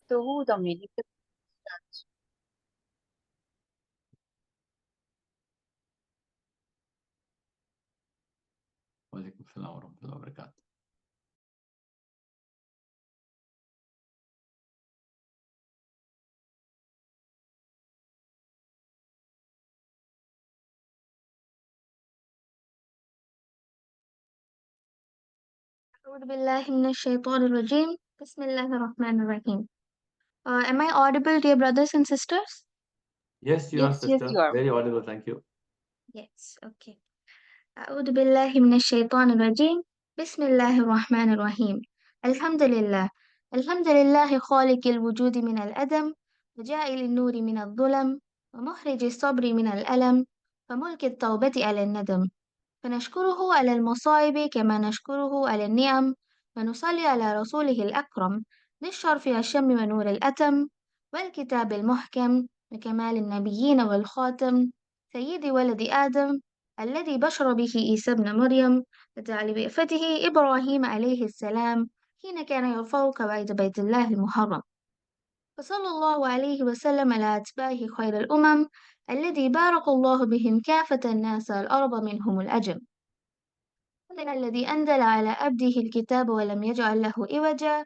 So the medical starts. وعليكم السلام ورحمة الله وبركاته. أعوذ بالله من الشيطان الرجيم. بسم الله الرحمن الرحيم. Am I audible, dear brothers and sisters? Yes, you are, Yes, yes, sister. you are. Very audible. Thank you. Yes, okay. أعوذ بالله من الشيطان الرجيم. بسم الله الرحمن الرحيم. الحمد لله. الحمد لله خالق الوجود من الأدم وجائل النور من الظلم ومخرج الصبر من الألم وملك التوبة على الندم. فنشكره على المصائب كما نشكره على النعم ونصلي على رسوله الأكرم ذي الشرف والشم ونور الأتم والكتاب المحكم وكمال النبيين والخاتم سيد ولد آدم الذي بشر به عيسى ابن مريم وجعل بئفته إبراهيم عليه السلام حين كان يرفع قواعد بيت الله المحرم وصلى الله عليه وسلم على أتباعه خير الأمم الذي بارك الله بهم كافة الناس الأرض منهم الأجم الذي أنزل على عبده الكتاب ولم يجعل له عوجا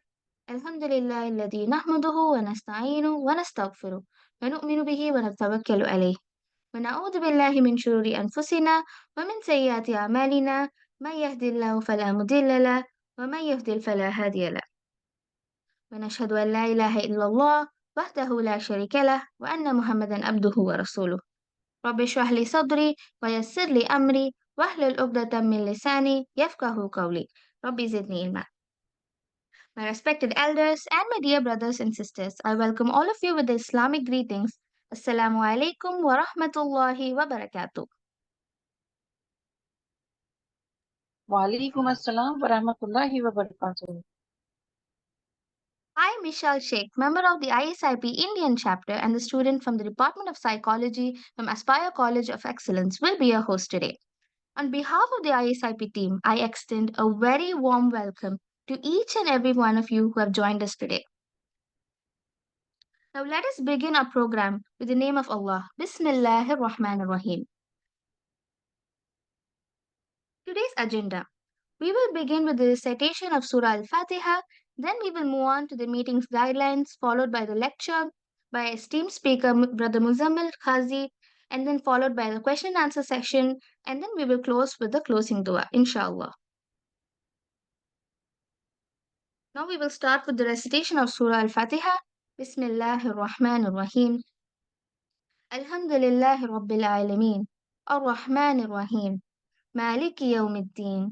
الحمد لله الذي نحمده ونستعينه ونستغفره ونؤمن به ونتوكل عليه ونعوذ بالله من شرور أنفسنا ومن سيئات أعمالنا من يهد الله فلا مضل له ومن يضلل فلا هادي له ونشهد أن لا إله إلا الله وحده لا شريك له وأن محمدا عبده ورسوله رب اشرح لي صدري ويسر لي أمري واحلل عقدة من لساني يفقه قولي ربي زدني علما. My respected elders and my dear brothers and sisters, I welcome all of you with the Islamic greetings. Assalamu alaikum wa rahmatullahi wa barakatuh. Wa alaikum assalam wa rahmatullahi wa barakatuh. I am Michelle Sheikh, member of the ISIP Indian chapter and the student from the Department of Psychology from Aspire College of Excellence, will be your host today. On behalf of the ISIP team, I extend a very warm welcome to each and every one of you who have joined us today. Now let us begin our program with the name of Allah. Bismillahir Rahmanir Rahim. Today's agenda. We will begin with the recitation of Surah Al-Fatiha, then we will move on to the meeting's guidelines, followed by the lecture by esteemed speaker Brother Muzammil Kazi, and then followed by the question and answer session, and then we will close with the closing dua, inshallah. Now we will start with the recitation of Surah Al-Fatiha. Bismillahir Rahmanir Rahim. Alhamdulillahi Rabbil Alameen. Ar-Rahmanir Rahim. Maliki Yawmiddin.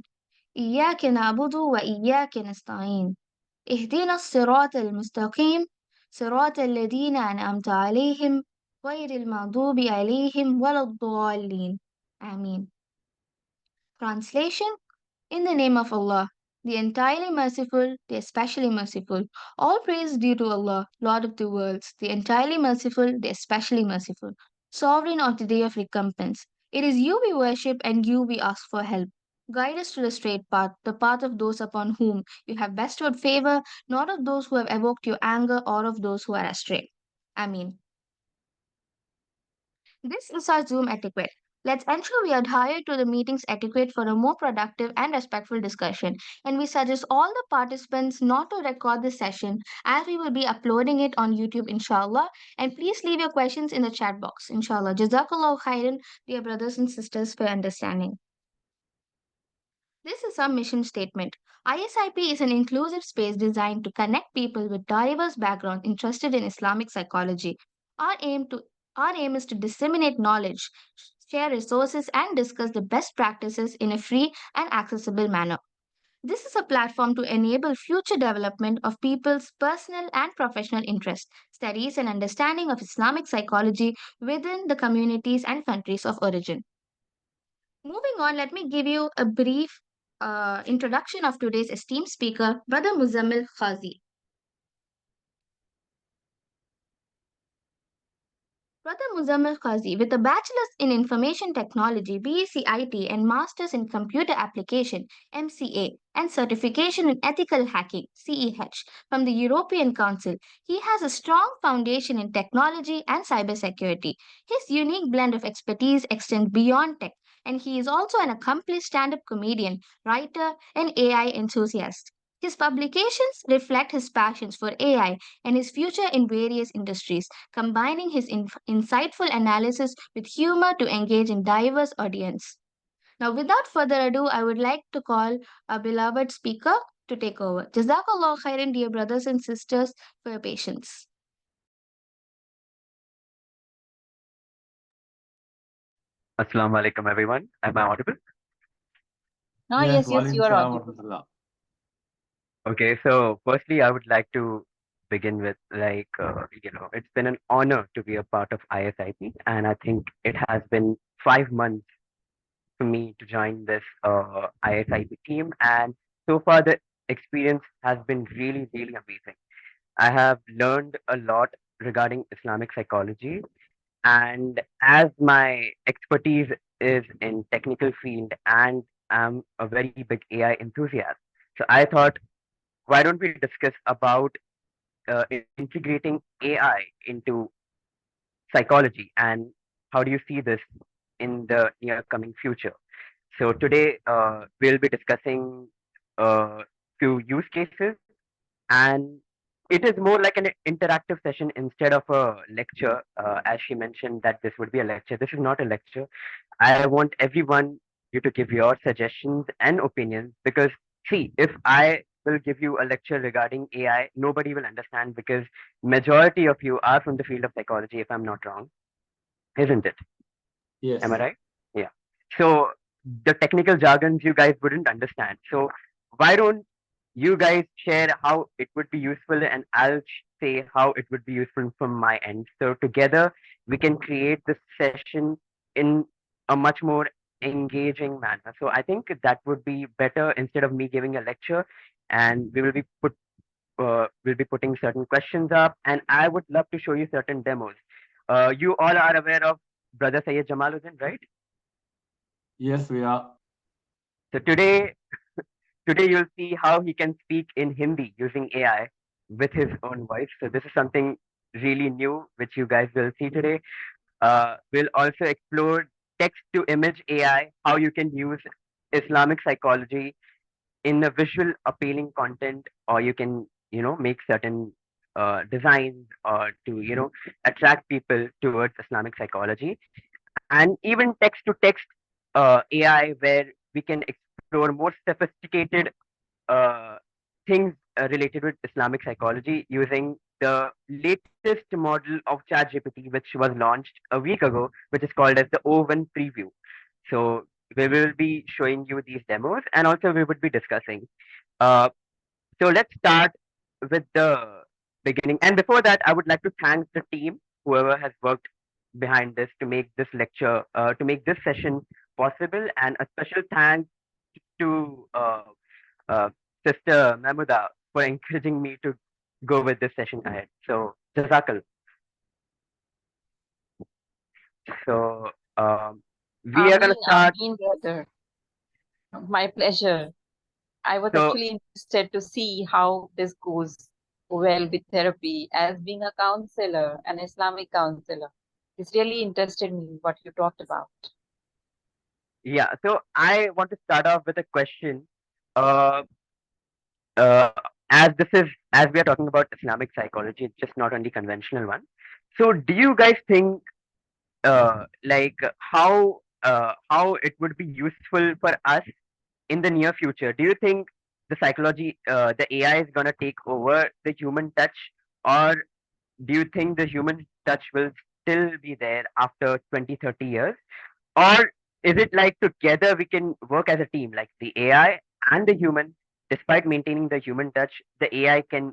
إياك نعبد وإياك نستعين اهدنا الصراط المستقيم صراط الذين أنعمت عليهم غير المغضوب عليهم ولا الضالين Ameen. Translation. In the name of Allah, the entirely merciful, the especially merciful. All praise due to Allah, Lord of the worlds, the entirely merciful, the especially merciful, sovereign of the day of recompense. It is you we worship and you we ask for help. Guide us to the straight path, the path of those upon whom you have bestowed favor, not of those who have evoked your anger or of those who are astray. Ameen. This is our Zoom etiquette. Let's ensure we adhere to the meeting's etiquette for a more productive and respectful discussion. And we suggest all the participants not to record this session as we will be uploading it on YouTube, inshallah. And please leave your questions in the chat box, inshallah. Jazakallah khairan, dear brothers and sisters, for understanding. This is our mission statement. ISIP is an inclusive space designed to connect people with diverse backgrounds interested in Islamic psychology. Our aim to our aim is to disseminate knowledge, share resources, and discuss the best practices in a free and accessible manner. This is a platform to enable future development of people's personal and professional interests, studies, and understanding of Islamic psychology within the communities and countries of origin. Moving on, let me give you a brief introduction of today's esteemed speaker, Brother Muzammil Kazi. Brother Muzammil Kazi, with a bachelor's in information technology (BECIT) and master's in computer application (MCA) and certification in ethical hacking (CEH) from the European Council, he has a strong foundation in technology and cybersecurity. His unique blend of expertise extends beyond tech, and he is also an accomplished stand-up comedian, writer, and AI enthusiast. His publications reflect his passions for AI and his future in various industries, combining his insightful analysis with humor to engage in diverse audience. Now, without further ado, I would like to call our beloved speaker to take over. Jazakallah khairan, dear brothers and sisters, for your patience. Assalamu alaikum, everyone. Am I audible? Yes, Yes, you walaikum are salam wa audible. rahmatullah. Okay, so firstly, I would like to begin with it's been an honor to be a part of ISIP, and I think it has been 5 months for me to join this ISIP team, and so far the experience has been really, really amazing. I have learned a lot regarding Islamic psychology, and as my expertise is in technical field and I'm a very big AI enthusiast, so I thought, why don't we discuss about integrating AI into psychology, and how do you see this in the near coming future? So today we'll be discussing a few use cases, and it is more like an interactive session instead of a lecture. As she mentioned that this would be a lecture, this is not a lecture. I want everyone you to give your suggestions and opinions, because see, if I will give you a lecture regarding AI, nobody will understand, because majority of you are from the field of psychology, if I'm not wrong, isn't it? Yes. Am I right? Yeah. So the technical jargons you guys wouldn't understand. So why don't you guys share how it would be useful, and I'll say how it would be useful from my end. So together we can create this session in a much more engaging manner. So I think that would be better instead of me giving a lecture, and we'll be putting certain questions up, and I would love to show you certain demos. You all are aware of Brother Sayyid Jamaluddin, right? Yes, we are. So today you'll see how he can speak in Hindi using AI with his own voice. So this is something really new which you guys will see today. We'll also explore text to image AI, how you can use Islamic psychology in a visual appealing content, or you can make certain designs or to attract people towards Islamic psychology, and even text to text AI, where we can explore more sophisticated uh, things related with Islamic psychology using the latest model of ChatGPT, which was launched a week ago, which is called as the O1 preview. So we will be showing you these demos, and also we would be discussing. Uh, so let's start with the beginning. And before that, I would like to thank the team, whoever has worked behind this to make this lecture, to make this session possible, and a special thanks to uh, Sister Mahmuda for encouraging me to go with this session ahead. So, Jazakal. So, we are going to start. Ameen, brother. My pleasure. I was So, actually interested to see how this goes well with therapy as being a counselor, an Islamic counselor. It's really interested me what you talked about. yeah, so I want to start off with a question. Uh, uh, as we are talking about Islamic psychology, it's just not only conventional one. So, do you guys think like how it would be useful for us in the near future? Do you think the AI is gonna take over the human touch, or do you think the human touch will still be there after 20, 30 years? Or is it like together we can work as a team, like the AI and the human, despite maintaining the human touch, the AI can,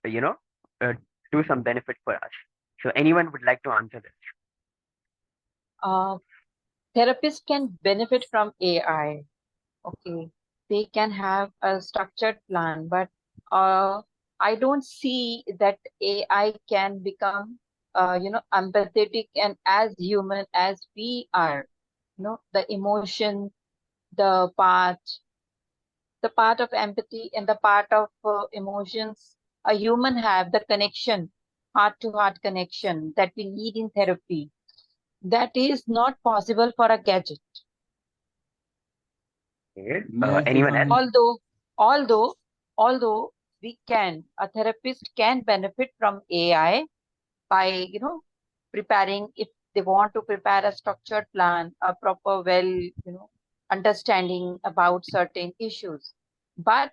you know, uh, do some benefit for us? So anyone would like to answer this? Uh, Therapists can benefit from AI. Okay, they can have a structured plan, but I don't see that AI can become empathetic and as human as we are. The emotion, the part, of empathy and the part of emotions a human have, the connection, heart to heart connection that we need in therapy. That is not possible for a gadget. Okay. May I say Anyone else? something? Although a therapist can benefit from AI by, preparing, if they want to prepare a structured plan, a proper, understanding about certain issues. But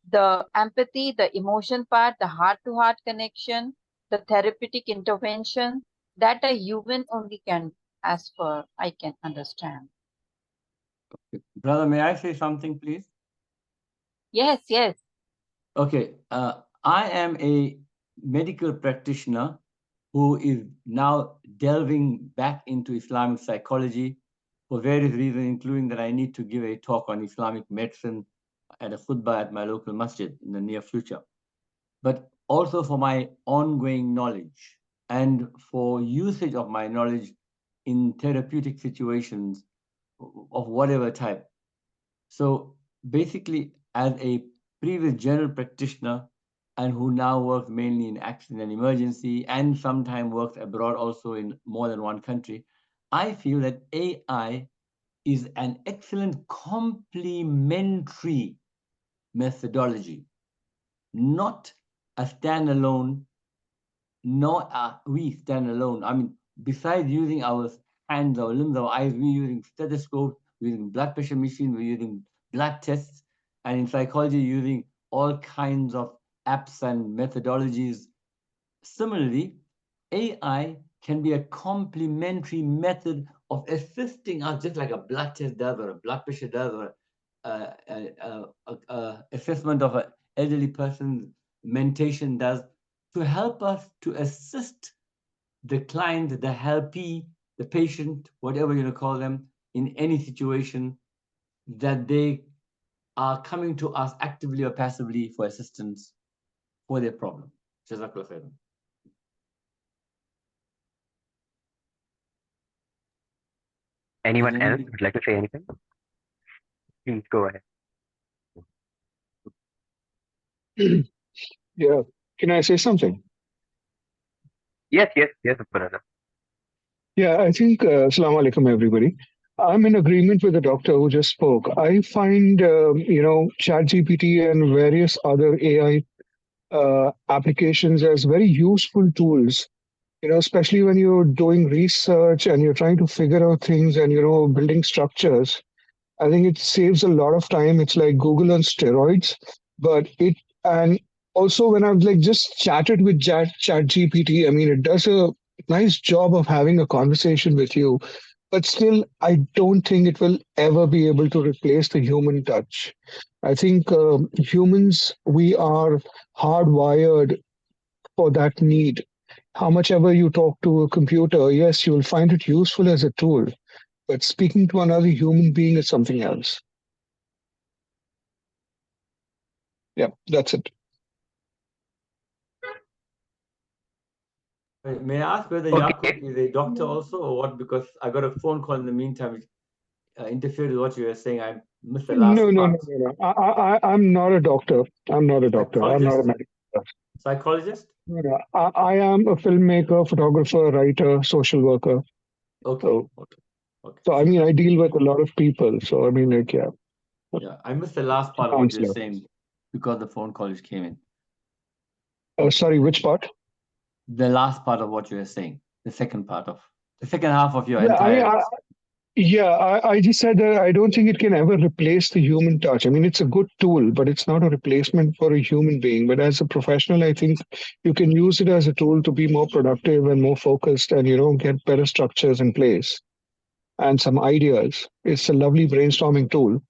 the empathy, the emotion part, the heart to heart connection, the therapeutic intervention, that a human only can, as per I can understand. Brother, may I say something, please? Yes. Okay. I am a medical practitioner who is now delving back into Islamic psychology for various reasons, including that I need to give a talk on Islamic medicine at a khutbah at my local masjid in the near future. But also for my ongoing knowledge and for usage of my knowledge in therapeutic situations of whatever type. So basically, as a previous general practitioner and who now works mainly in accident and emergency and sometimes works abroad also in more than one country, I feel that AI is an excellent complementary methodology, not a standalone, nor are we stand alone. I mean, besides using our hands, our limbs, our eyes, we're using stethoscopes, we're using blood pressure machines, we're using blood tests, and in psychology, using all kinds of apps and methodologies. Similarly, AI can be a complementary method of assisting us, just like a blood test does, or a blood pressure does, or assessment of an elderly person's mentation does, to help us to assist the client, the helpee, the patient, whatever you call them, in any situation that they are coming to us actively or passively for assistance for their problem. Jazakallah khairan. Anyone else would like to say anything? Please go ahead. Yeah. Can I say something? Yes, brother. Yeah, I think, Assalamu alaikum, everybody. I'm in agreement with the doctor who just spoke. I find, ChatGPT and various other AI applications as very useful tools, especially when you're doing research and you're trying to figure out things and, building structures. I think it saves a lot of time. It's like Google on steroids, and also when I've like just chatted with Chat GPT, I mean, it does a nice job of having a conversation with you, but still, I don't think it will ever be able to replace the human touch. I think humans, we are hardwired for that need. How much ever you talk to a computer, yes, you'll find it useful as a tool, but speaking to another human being is something else. Yeah, that's it. May I ask whether Okay. Yaqub is a doctor also or what? Because I got a phone call in the meantime which interfered with what you were saying. I missed the last part. No. I'm not a doctor. I'm not a doctor. I'm not a Psychologist? medical doctor. Psychologist? No. I am a filmmaker, photographer, writer, social worker. Okay. So, Okay. so I mean, I deal with a lot of people. So, I mean, like, yeah. Yeah, I missed the last part of what you were Counselor. saying because the phone call just came in. Sorry, which part? The last part of what you were saying. The second half of your Yeah, entire. I just said that I don't think it can ever replace the human touch. I mean, it's a good tool, but it's not a replacement for a human being. But as a professional, I think you can use it as a tool to be more productive and more focused and, get better structures in place and some ideas. It's a lovely brainstorming tool.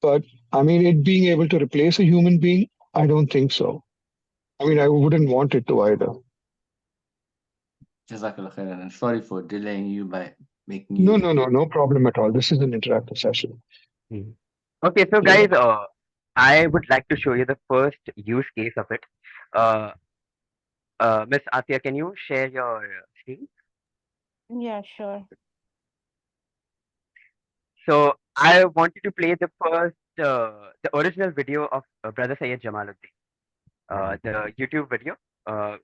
But I mean, it being able to replace a human being, I don't think so. I mean, I wouldn't want it to either. Jazakallah khairan. And sorry for delaying you by making you. No problem at all. This is an interactive session. Okay, so guys, I would like to show you the first use case of it. Miss Atia, can you share your screen? Yeah, sure. So I wanted to play the original video of Brother Sayyid Jamaluddin, the YouTube video. Uh,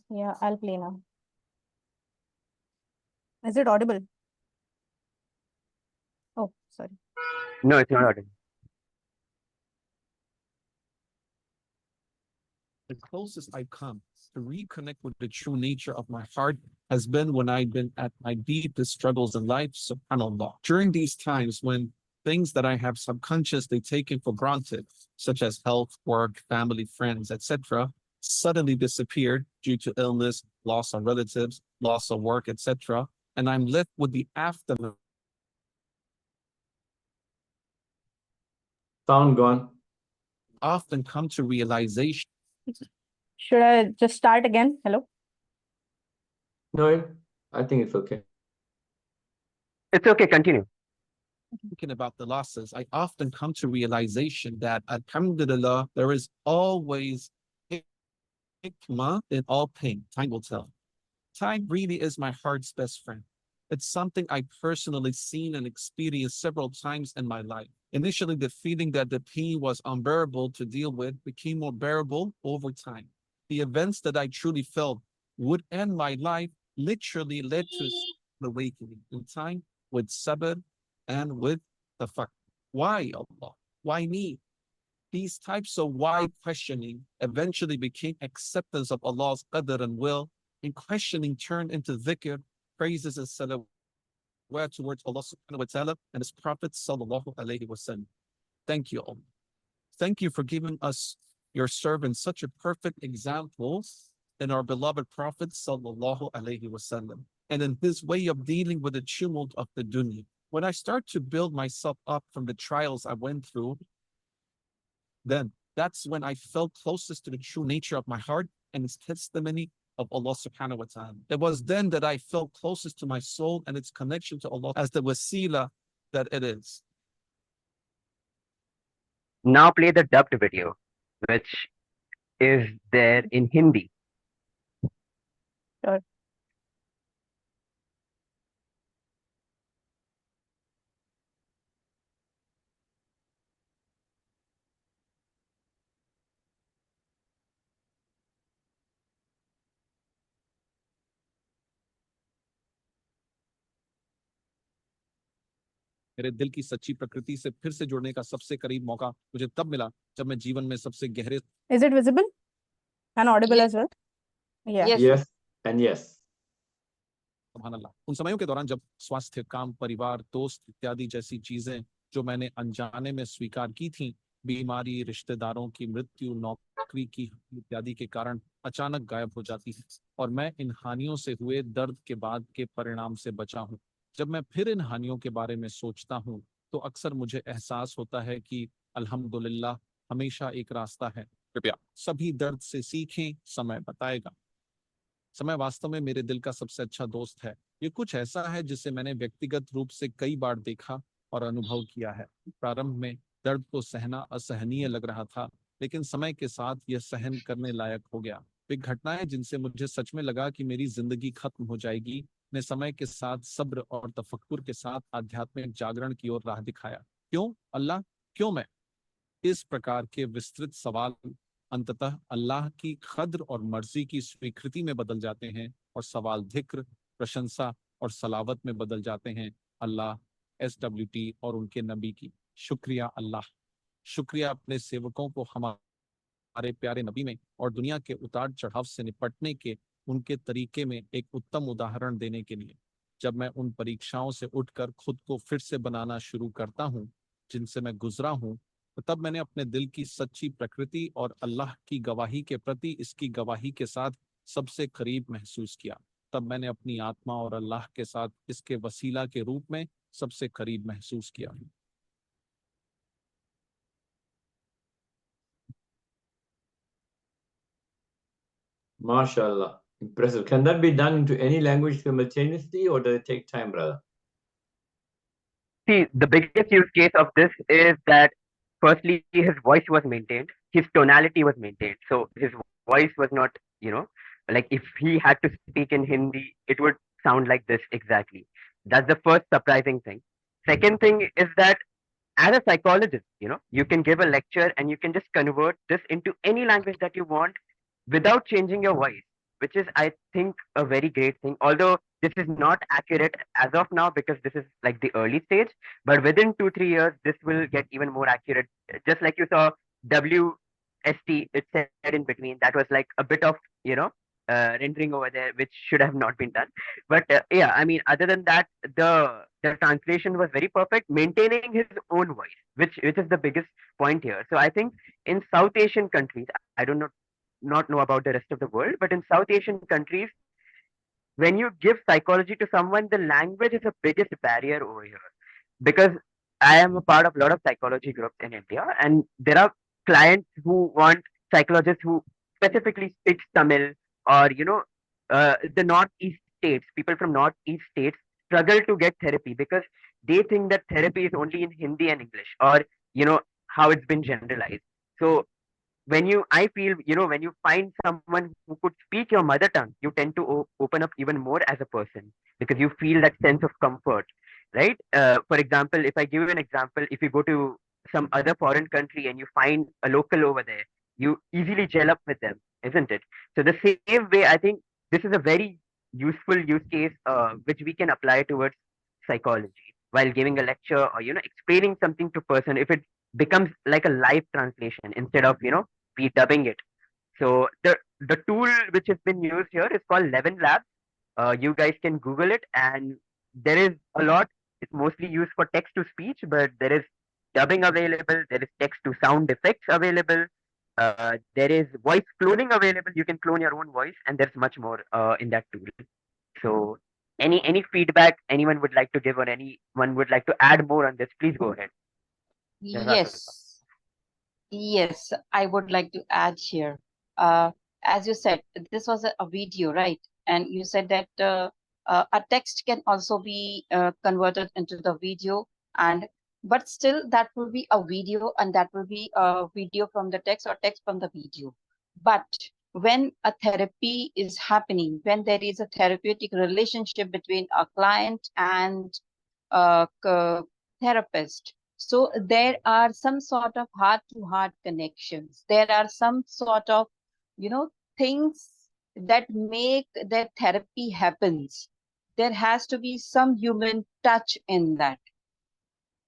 Yeah, I'll play now. Is it audible? Oh, sorry. no, it's not audible. The closest I've come to reconnect with the true nature of my heart has been when I've been at my deepest struggles in life, subhanAllah. During these times when things that I have subconsciously taken for granted, such as health, work, family, friends, etc., suddenly disappeared due to illness, loss of relatives, loss of work, etc., and I'm left with the aftermath. Sound gone. Often come to realization. Should I just start again? Hello? No, I think it's okay. It's okay, continue. Thinking about the losses, I often come to realization that, alhamdulillah, there is always hikmah in all pain. Time will tell. Time really is my heart's best friend. It's something I personally seen and experienced several times in my life. Initially, the feeling that the pain was unbearable to deal with became more bearable over time. The events that I truly felt would end my life literally led to an awakening in time with sabr and with tafakkur. Why Allah? Why me? These types of why questioning eventually became acceptance of Allah's qadr and will, and questioning turned into dhikr, praises and salawat towards Allah subhanahu wa ta'ala and His Prophet sallallahu alayhi wa sallam. Thank you, Allah. Thank you for giving us, your servants, such a perfect example in our beloved Prophet sallallahu alayhi wa sallam, and in his way of dealing with the tumult of the dunya. When I start to build myself up from the trials I went through, then that's when I felt closest to the true nature of my heart and its testimony of Allah subhanahu wa ta'ala. It was then that I felt closest to my soul and its connection to Allah as the wasila that it is. Now play the dubbed video, which is there in Hindi. Sure. मेरे दिल की सच्ची प्रकृति से फिर से जुड़ने का सबसे करीब मौका मुझे तब मिला जब मैं जीवन में सबसे गहरे Is it visible and audible Yes. as well? Yeah. Yes. Yes and yes. सुभान अल्लाह। उन समयों के दौरान जब स्वास्थ्य, काम, परिवार, दोस्त इत्यादि जैसी चीजें जो मैंने अनजाने में स्वीकार की थी, बीमारी, रिश्तेदारों की मृत्यु, नौकरी की इत्यादि के कारण अचानक गायब हो जाती है, और मैं इन हानियों से हुए दर्द के बाद के परिणाम से बचा हूँ। जब मैं फिर इन हानियों के बारे में सोचता हूँ तो अक्सर मुझे एहसास होता है कि अल्हम्दुलिल्लाह हमेशा एक रास्ता है। कृपया सभी दर्द से सीखें, समय बताएगा। समय वास्तव में मेरे दिल का सबसे अच्छा दोस्त है। ये कुछ ऐसा है जिसे मैंने व्यक्तिगत रूप से कई बार देखा और अनुभव किया है। प्रारंभ में दर्द को सहना असहनीय लग रहा था, लेकिन समय के साथ यह सहन करने लायक हो गया। वे घटनाएं जिनसे मुझे सच में लगा कि मेरी जिंदगी खत्म हो जाएगी, ने समय के साथ सब्र और तफक्कुर के साथ आध्यात्मिक जागरण की ओर राह दिखाया। क्यों अल्लाह, क्यों मैं? इस प्रकार के विस्तृत सवाल अंततः अल्लाह की कद्र और मर्जी की स्वीकृति में बदल जाते हैं और सवाल धिक्र, प्रशंसा और सलावत में बदल जाते हैं अल्लाह, SWT और उनके नबी की। शुक्रिया अल्लाह, शुक्रिया अपने सेवकों को हमारे प्यारे नबी में और दुनिया के उतार चढ़ाव से निपटने के उनके तरीके में एक उत्तम उदाहरण देने के लिए। जब मैं उन परीक्षाओं से उठकर खुद को फिर से बनाना शुरू करता हूँ जिनसे मैं गुजरा हूँ, तो तब मैंने अपने दिल की सच्ची प्रकृति और अल्लाह की गवाही के प्रति इसकी गवाही के साथ सबसे करीब महसूस किया। तब मैंने अपनी आत्मा और अल्लाह के साथ इसके वसीला के रूप में सबसे करीब महसूस किया। MashaAllah. Impressive. Can that be done into any language simultaneously or does it take time, brother? see, the biggest use case of this is that firstly, his voice was maintained, his tonality was maintained. So his voice was not, like if he had to speak in Hindi, it would sound like this exactly. That's the first surprising thing. Second thing is that as a psychologist, you can give a lecture and you can just convert this into any language that you want without changing your voice, which is, I think, a very great thing. Although this is not accurate as of now because this is like the early stage, but within 2-3 years, this will get even more accurate. Just like you saw WST, it said in between, that was like a bit of, rendering over there, which should have not been done. But yeah, I mean, other than that, the translation was very perfect, maintaining his own voice, which is the biggest point here. So I think in South Asian countries, I don't know not know about the rest of the world, but in South Asian countries, when you give psychology to someone, the language is the biggest barrier over here. Because I am a part of a lot of psychology groups in India, and there are clients who want psychologists who specifically speak Tamil, or the northeast states. People from northeast states struggle to get therapy because they think that therapy is only in Hindi and English, or how it's been generalized. So I feel, when you find someone who could speak your mother tongue, you tend to open up even more as a person because you feel that sense of comfort, right? For example, if I give you an example, if you go to some other foreign country and you find a local over there, you easily gel up with them, isn't it? So the same way, I think this is a very useful use case, which we can apply towards psychology while giving a lecture, or explaining something to person, if it becomes like a live translation instead of be dubbing it. So the tool which has been used here is called Levin Labs. You guys can Google it, and there is a lot. It's mostly used for text to speech, but there is dubbing available. There is text to sound effects available. There is voice cloning available. You can clone your own voice, and there's much more in that tool. So any feedback anyone would like to give, or anyone would like to add more on this, please go ahead. Yes, yes, I would like to add here. As you said, this was a video, right? And you said that a text can also be converted into the video, but still that will be a video, and that will be a video from the text or text from the video. But when a therapy is happening, when there is a therapeutic relationship between a client and a therapist, so there are some sort of heart-to-heart connections. There are some sort of, things that make that therapy happens. There has to be some human touch in that.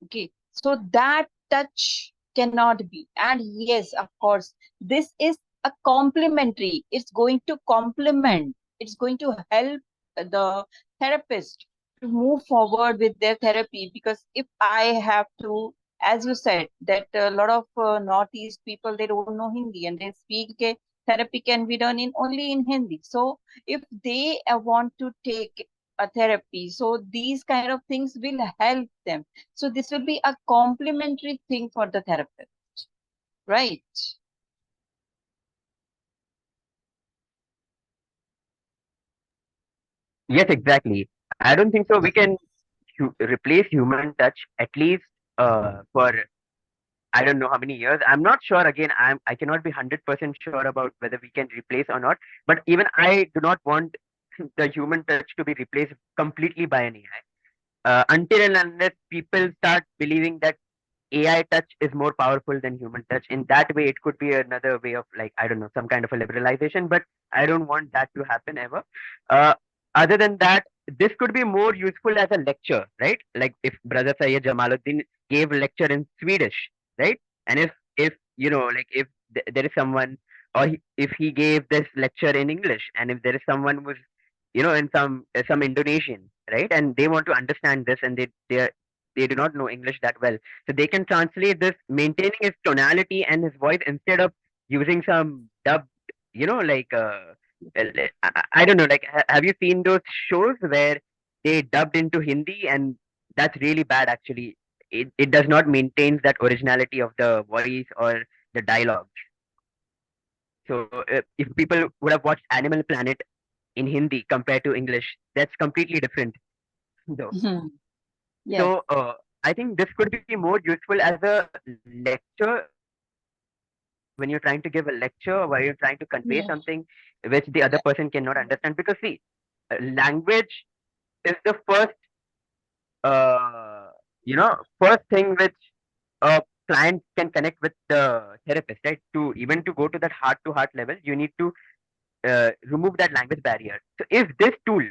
Okay, so that touch cannot be. And yes, of course, this is a complementary. It's going to complement. It's going to help the therapist to move forward with their therapy. Because if I have to, as you said, that a lot of Northeast people, they don't know Hindi, and they speak therapy can be done in only in Hindi. So if they want to take a therapy, so these kind of things will help them. So this will be a complementary thing for the therapist, right? Yes, exactly. I don't think so. We can replace human touch, at least for I don't know how many years. I'm not sure. Again, I cannot be 100% sure about whether we can replace or not. But even I do not want the human touch to be replaced completely by an AI. Until and unless people start believing that AI touch is more powerful than human touch. In that way, it could be another way of, like, I don't know, some kind of a liberalization, but I don't want that to happen ever. Uh, Other than that, this could be more useful as a lecture, right? Like if Brother Sayyid Jamaluddin gave a lecture in Swedish, right? And if like if there is someone, or if he gave this lecture in English, and if there is someone who's in some Indonesian, right, and they want to understand this, and they do not know English that well, so they can translate this, maintaining his tonality and his voice instead of using some dub, like I don't know, like have you seen those shows where they dubbed into Hindi, and that's really bad actually. It does not maintain that originality of the voice or the dialogue. So if people would have watched Animal Planet in Hindi compared to English, that's completely different though. Yes. So I think this could be more useful as a lecture when you're trying to give a lecture, where you're trying to convey Yes. something which the other person cannot understand. Because see, language is the first, uh, first thing which a client can connect with the therapist, right? To even to go to that heart to heart level, you need to remove that language barrier. So if this tool,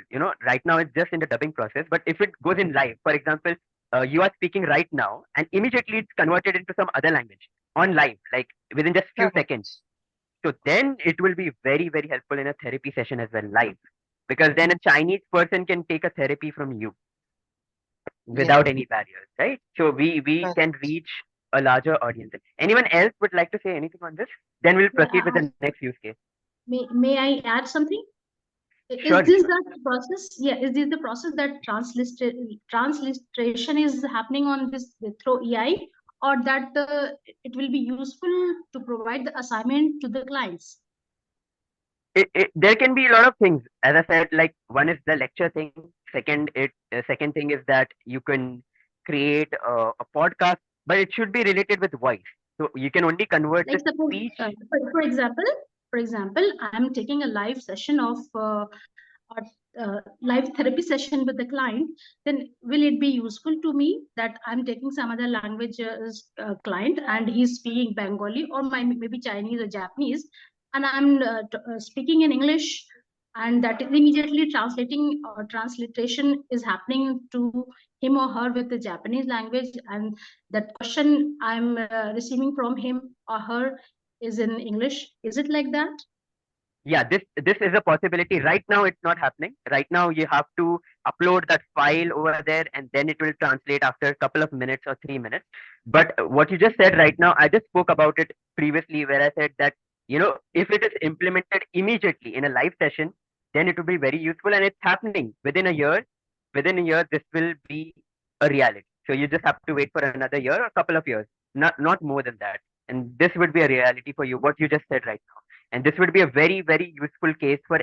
right now it's just in the dubbing process, but if it goes in live, for example, you are speaking right now and immediately it's converted into some other language on live, like within just few Correct. seconds. So then it will be very, very helpful in a therapy session as well, live. Because then a Chinese person can take a therapy from you Yes. without any barriers, right? So we Correct. can reach a larger audience. Anyone else would like to say anything on this? Then we'll Yeah, proceed with the next use case. may I add something? Is Surely, this sure. the process? Yeah, is this the process that transliteration is happening on this through AI, or that it will be useful to provide the assignment to the clients? There can be a lot of things. As I said, like one is the lecture thing. Second thing is that you can create a podcast, but it should be related with voice. So you can only convert Like the suppose, speech. for example, I am taking a live session of live therapy session with the client. Then will it be useful to me that I'm taking some other language client and he's speaking Bengali or maybe Chinese or Japanese, and I'm speaking in English, and that is immediately transliteration is happening to him or her with the Japanese language, and that question I'm receiving from him or her is in English. Is it like that? Yeah, this is a possibility. Right now it's not happening. Right now you have to upload that file over there and then it will translate after a couple of minutes or 3 minutes. But what you just said right now, I just spoke about it previously, where I said that, if it is implemented immediately in a live session, then it will be very useful, and it's happening within a year. Within a year this will be a reality. So you just have to wait for another year or a couple of years, not more than that, and this would be a reality for you, what you just said right now. And this would be a very, very useful case for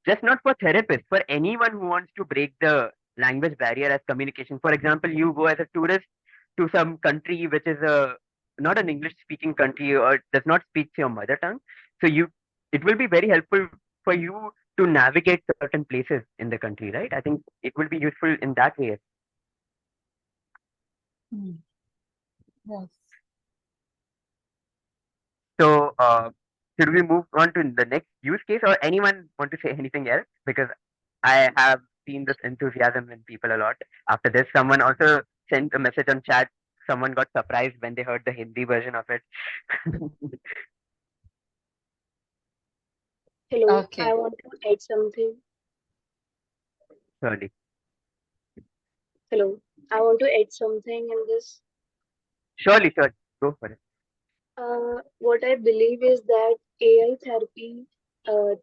just not for therapists, for anyone who wants to break the language barrier as communication. For example, you go as a tourist to some country which is a not an English speaking country or does not speak your mother tongue. So it will be very helpful for you to navigate certain places in the country, right? I think it will be useful in that way. Mm. Yes. So, should we move on to the next use case, or anyone want to say anything else? Because I have seen this enthusiasm in people a lot. After this, someone also sent a message on chat. Someone got surprised when they heard the Hindi version of it. Hello, Okay. I want to add something. Surely. Hello, I want to add something in this. Surely, surely. Go for it. What I believe is that AI therapy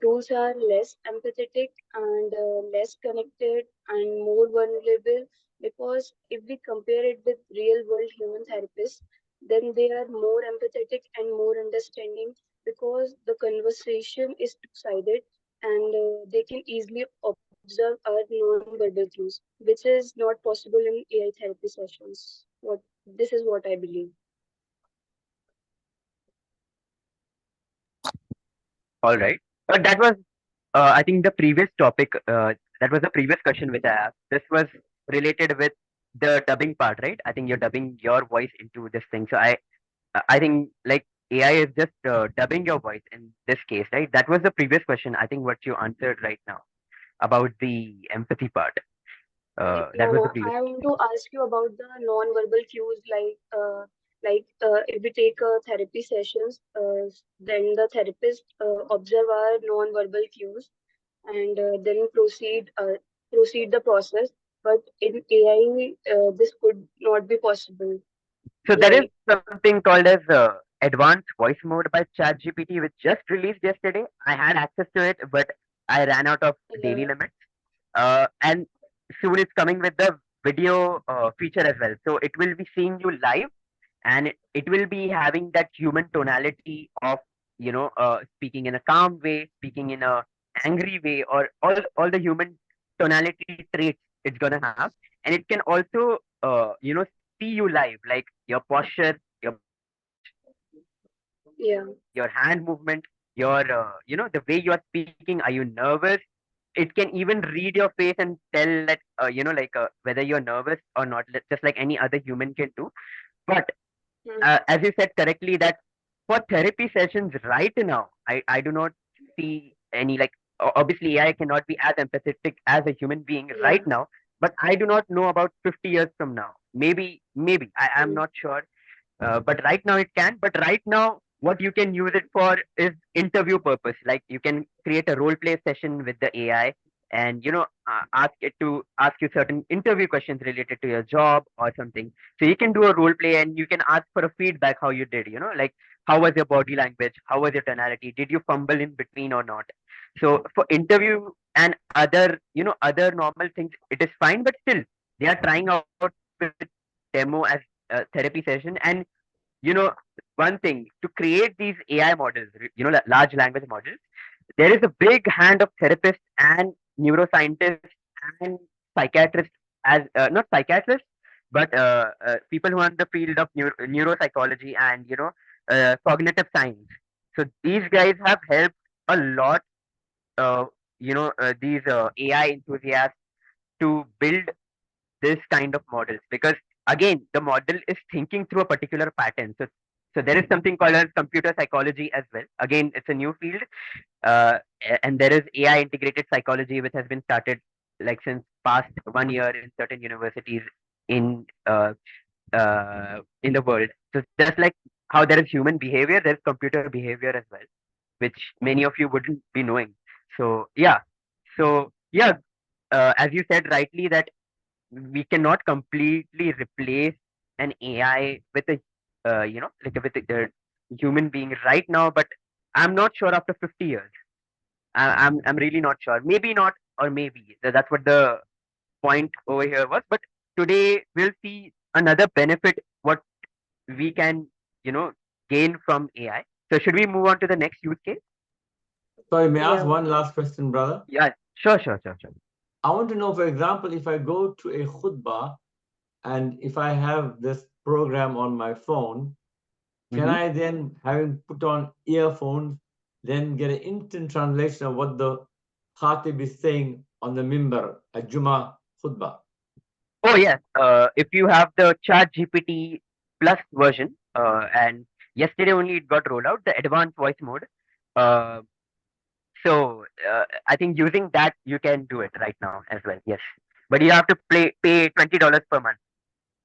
tools are less empathetic and less connected and more vulnerable, because if we compare it with real world human therapists, then they are more empathetic and more understanding, because the conversation is two-sided, and they can easily observe our non-verbal cues, which is not possible in AI therapy sessions. This is what I believe. All right. But that was, I think, the previous topic. That was the previous question which I asked. This was related with the dubbing part, right? I think you're dubbing your voice into this thing. So I think like AI is just dubbing your voice in this case, right? That was the previous question. I think what you answered right now about the empathy part. That No, was the no. previous. I want to ask you about the non-verbal cues, if we take therapy sessions, then the therapist observe our non-verbal cues and then proceed the process. But in AI, this could not be possible. So there is Like, something called as advanced voice mode by ChatGPT, which just released yesterday. I had access to it, but I ran out of daily uh, limits. And soon it's coming with the video feature as well. So it will be seeing you live, and it will be having that human tonality of speaking in a calm way, speaking in a angry way, or all the human tonality traits it's gonna have. And it can also see you live, like your posture, Yeah. your hand movement, your the way you are speaking. Are you nervous? It can even read your face and tell that whether you're nervous or not, just like any other human can do. But Hmm. as you said correctly, that for therapy sessions right now, I do not see any, like, obviously AI cannot be as empathetic as a human being Yeah. right now, but I do not know about 50 years from now. Maybe I'm Hmm. not sure, but right now it can. But right now, what you can use it for is interview purpose. Like, you can create a role play session with the AI, and ask it to ask you certain interview questions related to your job or something. So you can do a role play, and you can ask for a feedback how you did. Like, how was your body language? How was your tonality? Did you fumble in between or not? So for interview and other normal things, it is fine. But still, they are trying out with demo as a therapy session. And you know one thing, to create these AI models, large language models, there is a big hand of therapists and neuroscientists and psychiatrists, as not psychiatrists, but people who are in the field of neuropsychology and cognitive science. So these guys have helped a lot, these AI enthusiasts to build this kind of models, because again, the model is thinking through a particular pattern. So there is something called as computer psychology as well. Again, it's a new field, and there is AI integrated psychology, which has been started like since past 1 year in certain universities in in the world. So just like how there is human behavior, there is computer behavior as well, which many of you wouldn't be knowing. So yeah, as you said rightly, that we cannot completely replace an AI with a with a human being right now. But I'm not sure after 50 years. I'm really not sure. Maybe not, or maybe. That's what the point over here was. But today we'll see another benefit what we can you know gain from AI. So should we move on to the next use case? Sorry, may I ask Yeah. one last question, brother? Yeah, sure. I want to know, for example, if I go to a khutbah and if I have this program on my phone, can Mhm. I then, having put on earphones, then get an instant translation of what the khatib is saying on the mimbar at Jummah khutbah? Oh yes, if you have the Chat GPT Plus version, and yesterday only it got rolled out, the advanced voice mode. Uh, so I think using that you can do it right now as well. Yes, but you have to pay $20 per month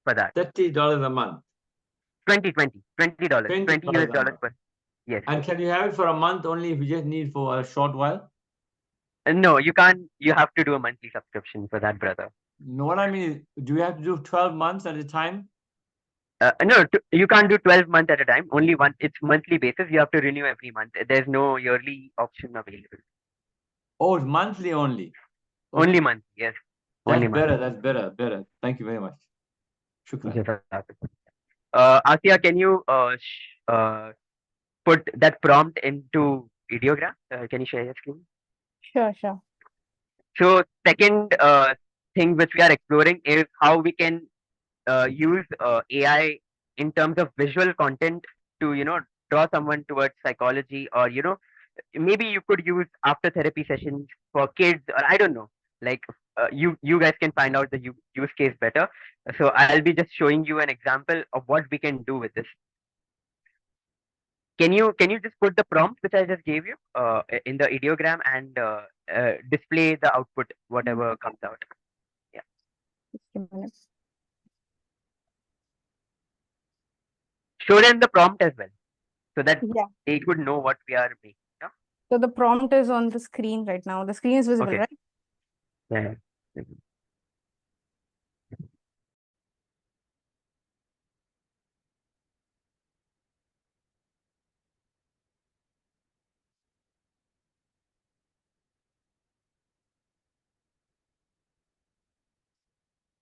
for that. $30 a month. 20 dollars, $20 20 US a dollars month. per. Yes. And can you have it for a month only if you just need for a short while? No, you can't. You have to do a monthly subscription for that, brother. No, what I mean is, do you have to do 12 months at a time? No, you can't do 12 months at a time. Only one. It's monthly basis. You have to renew every month. There's no yearly option available. Oh, it's monthly only. Only Okay. monthly. Yes. That's Only monthly. better. Thank you very much. Shukran. Asia, can you put that prompt into ideogram? Can you share your screen? Sure. So second thing which we are exploring is how we can use AI in terms of visual content to draw someone towards psychology, or maybe you could use after therapy sessions for kids, or I don't know, like you guys can find out the use case better. So I'll be just showing you an example of what we can do with this. Can you just put the prompt which I just gave you in the ideogram, and display the output whatever comes out? Yeah. Just a minute. Show them the prompt as well, so that Yeah. they could know what we are making. Yeah? So the prompt is on the screen right now. The screen is visible, Okay. right? Yeah.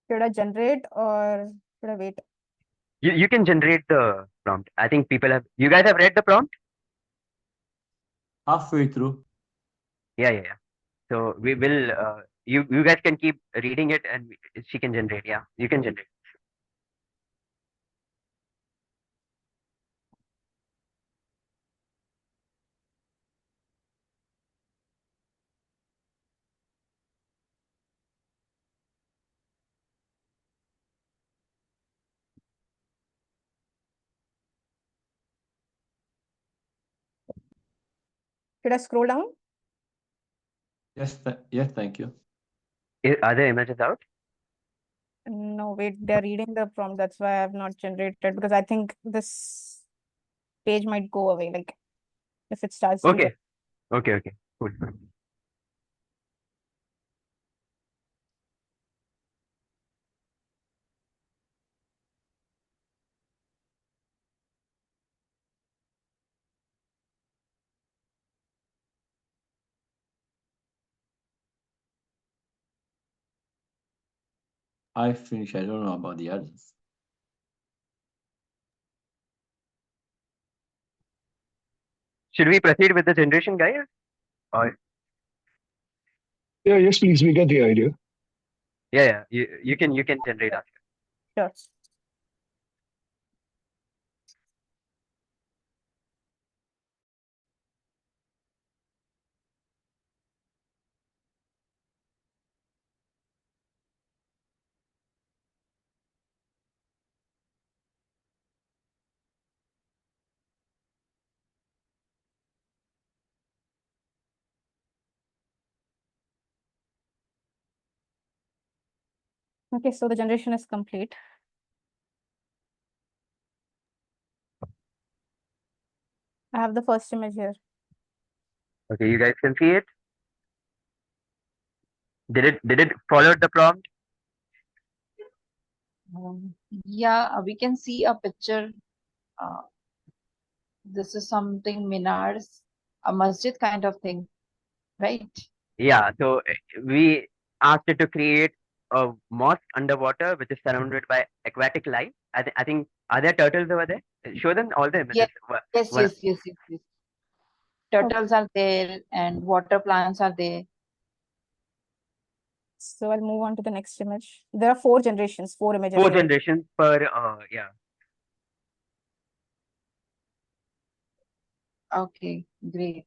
Should I generate or should I wait? You can generate the prompt. I think you guys have read the prompt? Halfway through. Yeah. So we will, you guys can keep reading it, and she can generate. Yeah, you can generate. Should I scroll down? Yes, yes, thank you. Are there images out? No, wait, they're reading the prompt. That's why I have not generated, because I think this page might go away, like if it starts to Okay. Okay. Cool. I finished. I don't know about the others. Should we proceed with the generation, guys? Or Yeah, yes, please. We get the idea. yeah. You can generate after. Sure. Okay, so the generation is complete. I have the first image here. Okay, you guys can see it. Did it follow the prompt? Yeah, we can see a picture. This is something minars, a masjid kind of thing, right? Yeah. So we asked it to create a mosque underwater, which is surrounded by aquatic life. I think are there turtles over there? Show them all the images. Yes. Turtles are there and water plants are there. So I'll move on to the next image. There are 4 generations, 4 images Four here. generations per yeah. Okay, great.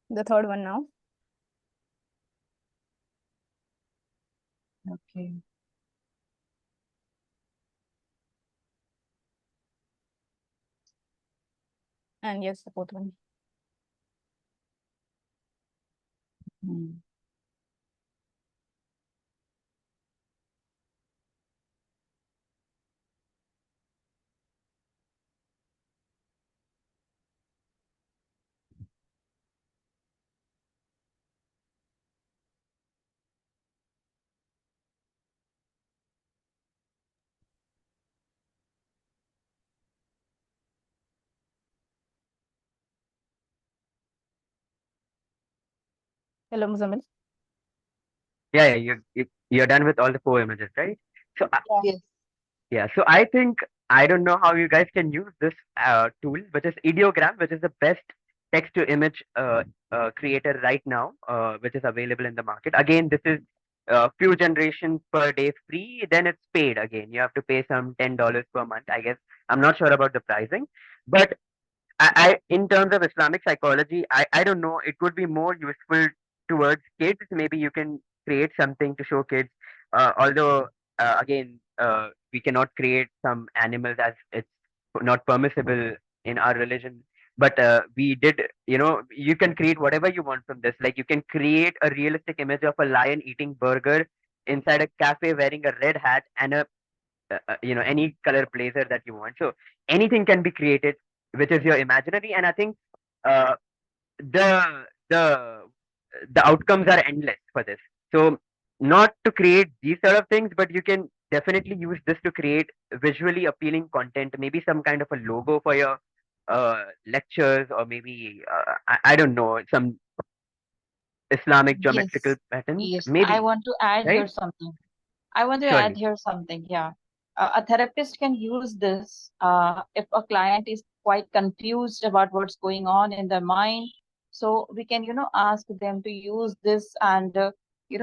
The third one now. Okay. And yes, the fourth one. Hello, Muzammil. Yeah. You're done with all the 4 images, right? So Yes. yeah. So I think I don't know how you guys can use this tool, which is Ideogram, which is the best text to image creator right now, which is available in the market. Again, this is few generations per day free. Then it's paid again. You have to pay some $10 per month, I guess. I'm not sure about the pricing, but in terms of Islamic psychology, I don't know. It would be more useful towards kids. Maybe you can create something to show kids. Although, again, we cannot create some animals as it's not permissible in our religion. But we did, you can create whatever you want from this. Like you can create a realistic image of a lion eating burger inside a cafe wearing a red hat and a any color blazer that you want, so anything can be created which is your imaginary, and I think uh, the the the outcomes are endless for this. So not to create these sort of things, but you can definitely use this to create visually appealing content, maybe some kind of a logo for your lectures, or maybe I don't know, some Islamic geometrical patterns, Yes. I maybe, want to add here right? something. I want to add Surely. here something. Yeah. A therapist can use this if a client is quite confused about what's going on in their mind. So we can, ask them to use this and,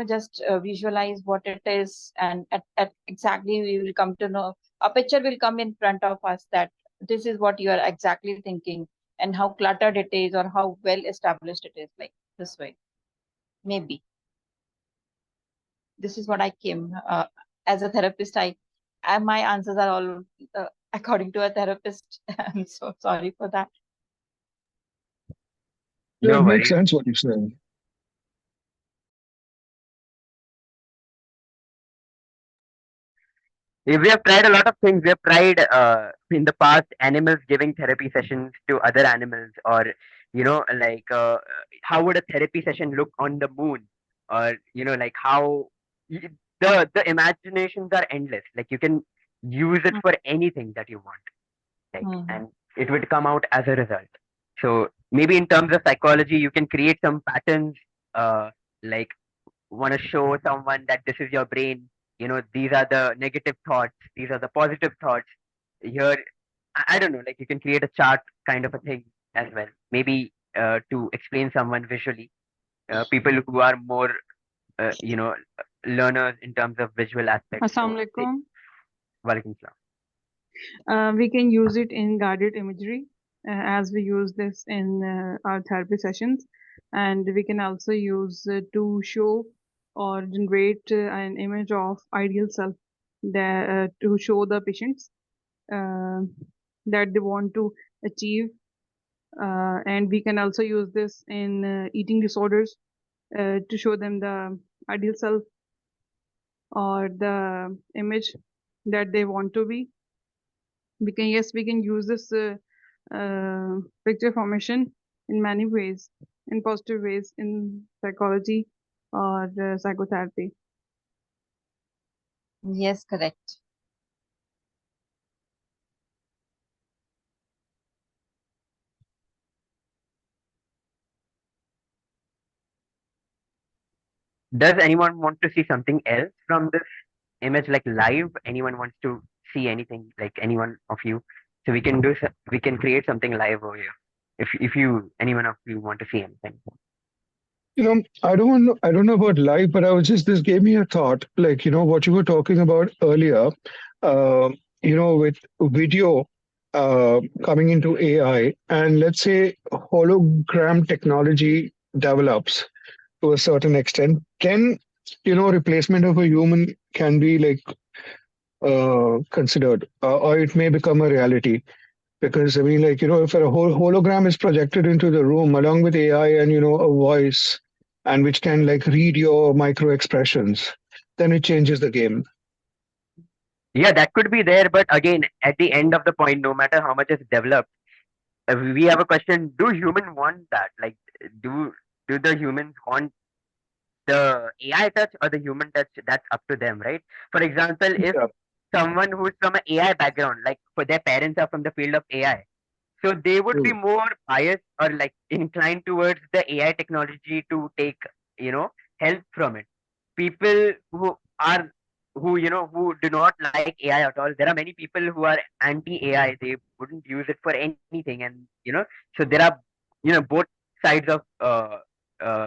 just visualize what it is. And at exactly we will come to know, a picture will come in front of us that this is what you are exactly thinking and how cluttered it is or how well established it is, like this way. Maybe this is what I came as a therapist. My answers are all according to a therapist. I'm so sorry for that. Yeah, No it makes worries. sense what you're saying. We have tried a lot of things. We have tried in the past animals giving therapy sessions to other animals, or how would a therapy session look on the moon, or like how the imaginations are endless. Like you can use it for anything that you want, like, Mhm. and it would come out as a result. So maybe in terms of psychology, you can create some patterns, like want to show someone that this is your brain, these are the negative thoughts, these are the positive thoughts here. I don't know, like you can create a chart kind of a thing as well, maybe to explain someone visually, people who are more learners in terms of visual aspects. So Assalamu alaikum. Walaikum salam. We can use it in guided imagery as we use this in our therapy sessions. And we can also use to show or generate an image of ideal self to show the patients uh, that they want to achieve. And we can also use this in eating disorders to show them the ideal self or the image that they want to be. We can use this picture formation in many ways, in positive ways, in psychology or psychotherapy. Yes, correct. Does anyone want to see something else from this image, like live? Anyone wants to see anything, like anyone of you? So we can create something live over here. If you anyone of you want to see anything. I don't know about life, but this gave me a thought, like, what you were talking about earlier, uh, with video coming into AI, and let's say hologram technology develops to a certain extent, then, replacement of a human can be like considered, or it may become a reality. Because I mean, like, if a whole hologram is projected into the room along with AI and a voice, and which can like read your micro expressions, then it changes the game. Yeah, that could be there, but again, at the end of the point, no matter how much it's developed, we have a question: do humans want that? Like, do do the humans want the AI touch or the human touch? That's up to them, right? For example, if Yeah. someone who's from an AI background, like for their parents are from the field of AI, so they would be True. more biased or like inclined towards the AI technology to take, help from it. People are who do not like AI at all. There are many people who are anti-AI. They wouldn't use it for anything, and so there are both sides of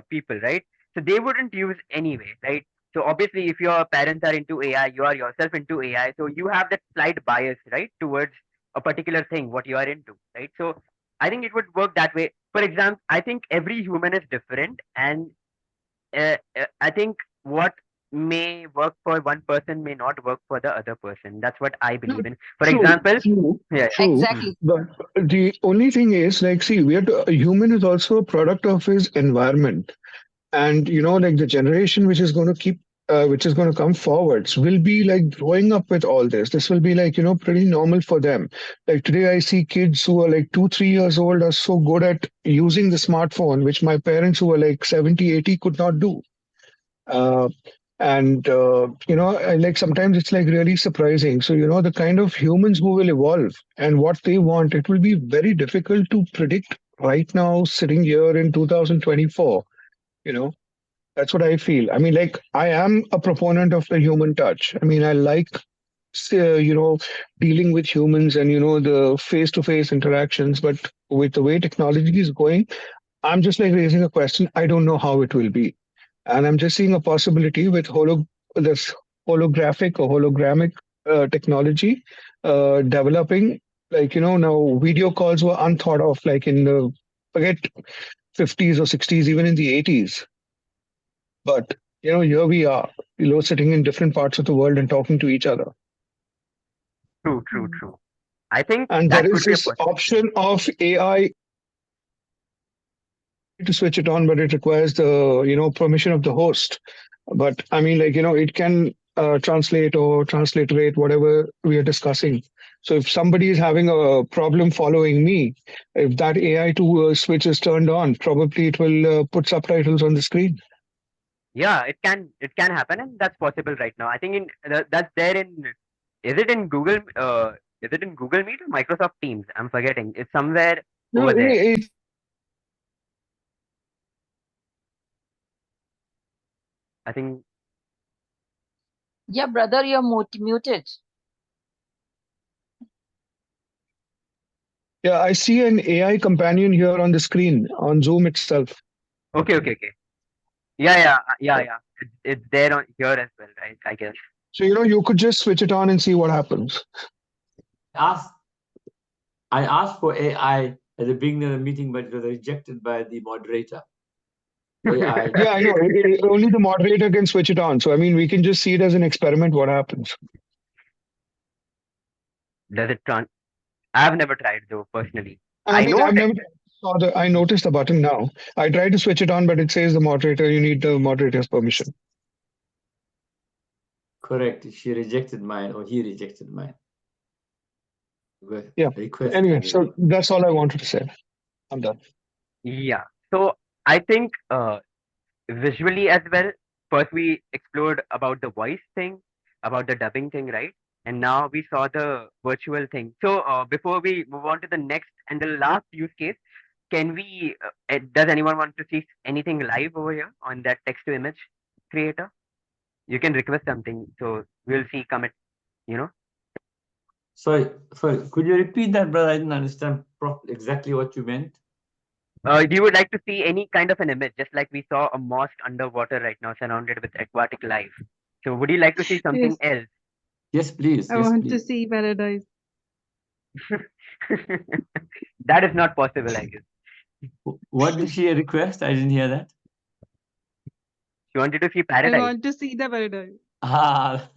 people, right? So they wouldn't use anyway, right? So obviously, if your parents are into AI, you are yourself into AI, so you have that slight bias, right, towards a particular thing, what you are into, right? So I think it would work that way. For example, I think every human is different, and I think what may work for one person may not work for the other person. That's what I No, believe in. For true, example, true, yeah, true. Exactly. But the only thing is, like, see, a human is also a product of his environment. And like the generation which is going to which is going to come forwards will be like growing up with all this will be like pretty normal for them. Like today I see kids who are like 2 3 years old are so good at using the smartphone, which my parents who were like 70 80 could not do. uh, and like sometimes it's like really surprising. So the kind of humans who will evolve and what they want, it will be very difficult to predict right now sitting here in 2024. you know that's what I feel. I mean, like, I am a proponent of the human touch. I mean, I like, dealing with humans and, the face to face interactions. But with the way technology is going, I'm just like raising a question. I don't know how it will be. And I'm just seeing a possibility with this holographic or hologrammic technology developing. Like, now video calls were unthought of, like in the, forget 50s or 60s, even in the 80s. But here we are, sitting in different parts of the world and talking to each other. true, true, Mm. true. I think And that there could is be a this possibility. option of AI to switch it on, but it requires the permission of the host. But I mean, like, it can translate or transliterate whatever we are discussing. So if somebody is having a problem following me, if that AI to switch is turned on, probably it will put subtitles on the screen. Yeah, it can happen, and that's possible right now. I think that's there in, is it in Google, is it in Google Meet or Microsoft Teams? I'm forgetting. It's somewhere No, over there. I think. Yeah, brother, you're muted. yeah, I see an AI companion here on the screen on Zoom itself. Okay. Yeah. It's there on here as well, right? I guess. So you could just switch it on and see what happens. I asked for AI at the beginning of the meeting, but it was rejected by the moderator. AI. Yeah, I know. Only the moderator can switch it on. So I mean, we can just see it as an experiment. What happens? Does it trans? I've never tried though personally. I I mean, know I've that. never saw the. I noticed the button now. I tried to switch it on, but it says the moderator. You need the moderator's permission. Correct. She rejected mine, or he rejected mine. Yeah. Request. Anyway, so that's all I wanted to say. I'm done. Yeah. So I think visually as well. First, we explored about the voice thing, about the dubbing thing, right? And now we saw the virtual thing. So before we move on to the next and the last use case, can we? Does anyone want to see anything live over here on that text to image creator? You can request something, so we'll see. Commit. You know. Sorry. Could you repeat that, brother? I didn't understand exactly what you meant. You would like to see any kind of an image, just like we saw a mosque underwater right now, surrounded with aquatic life. So, would you like to see something else? Yes, please. I Yes, want please. to see paradise. That is not possible, I guess. What did she request? I didn't hear that. She wanted to see I paradise. want to see the paradise. Well,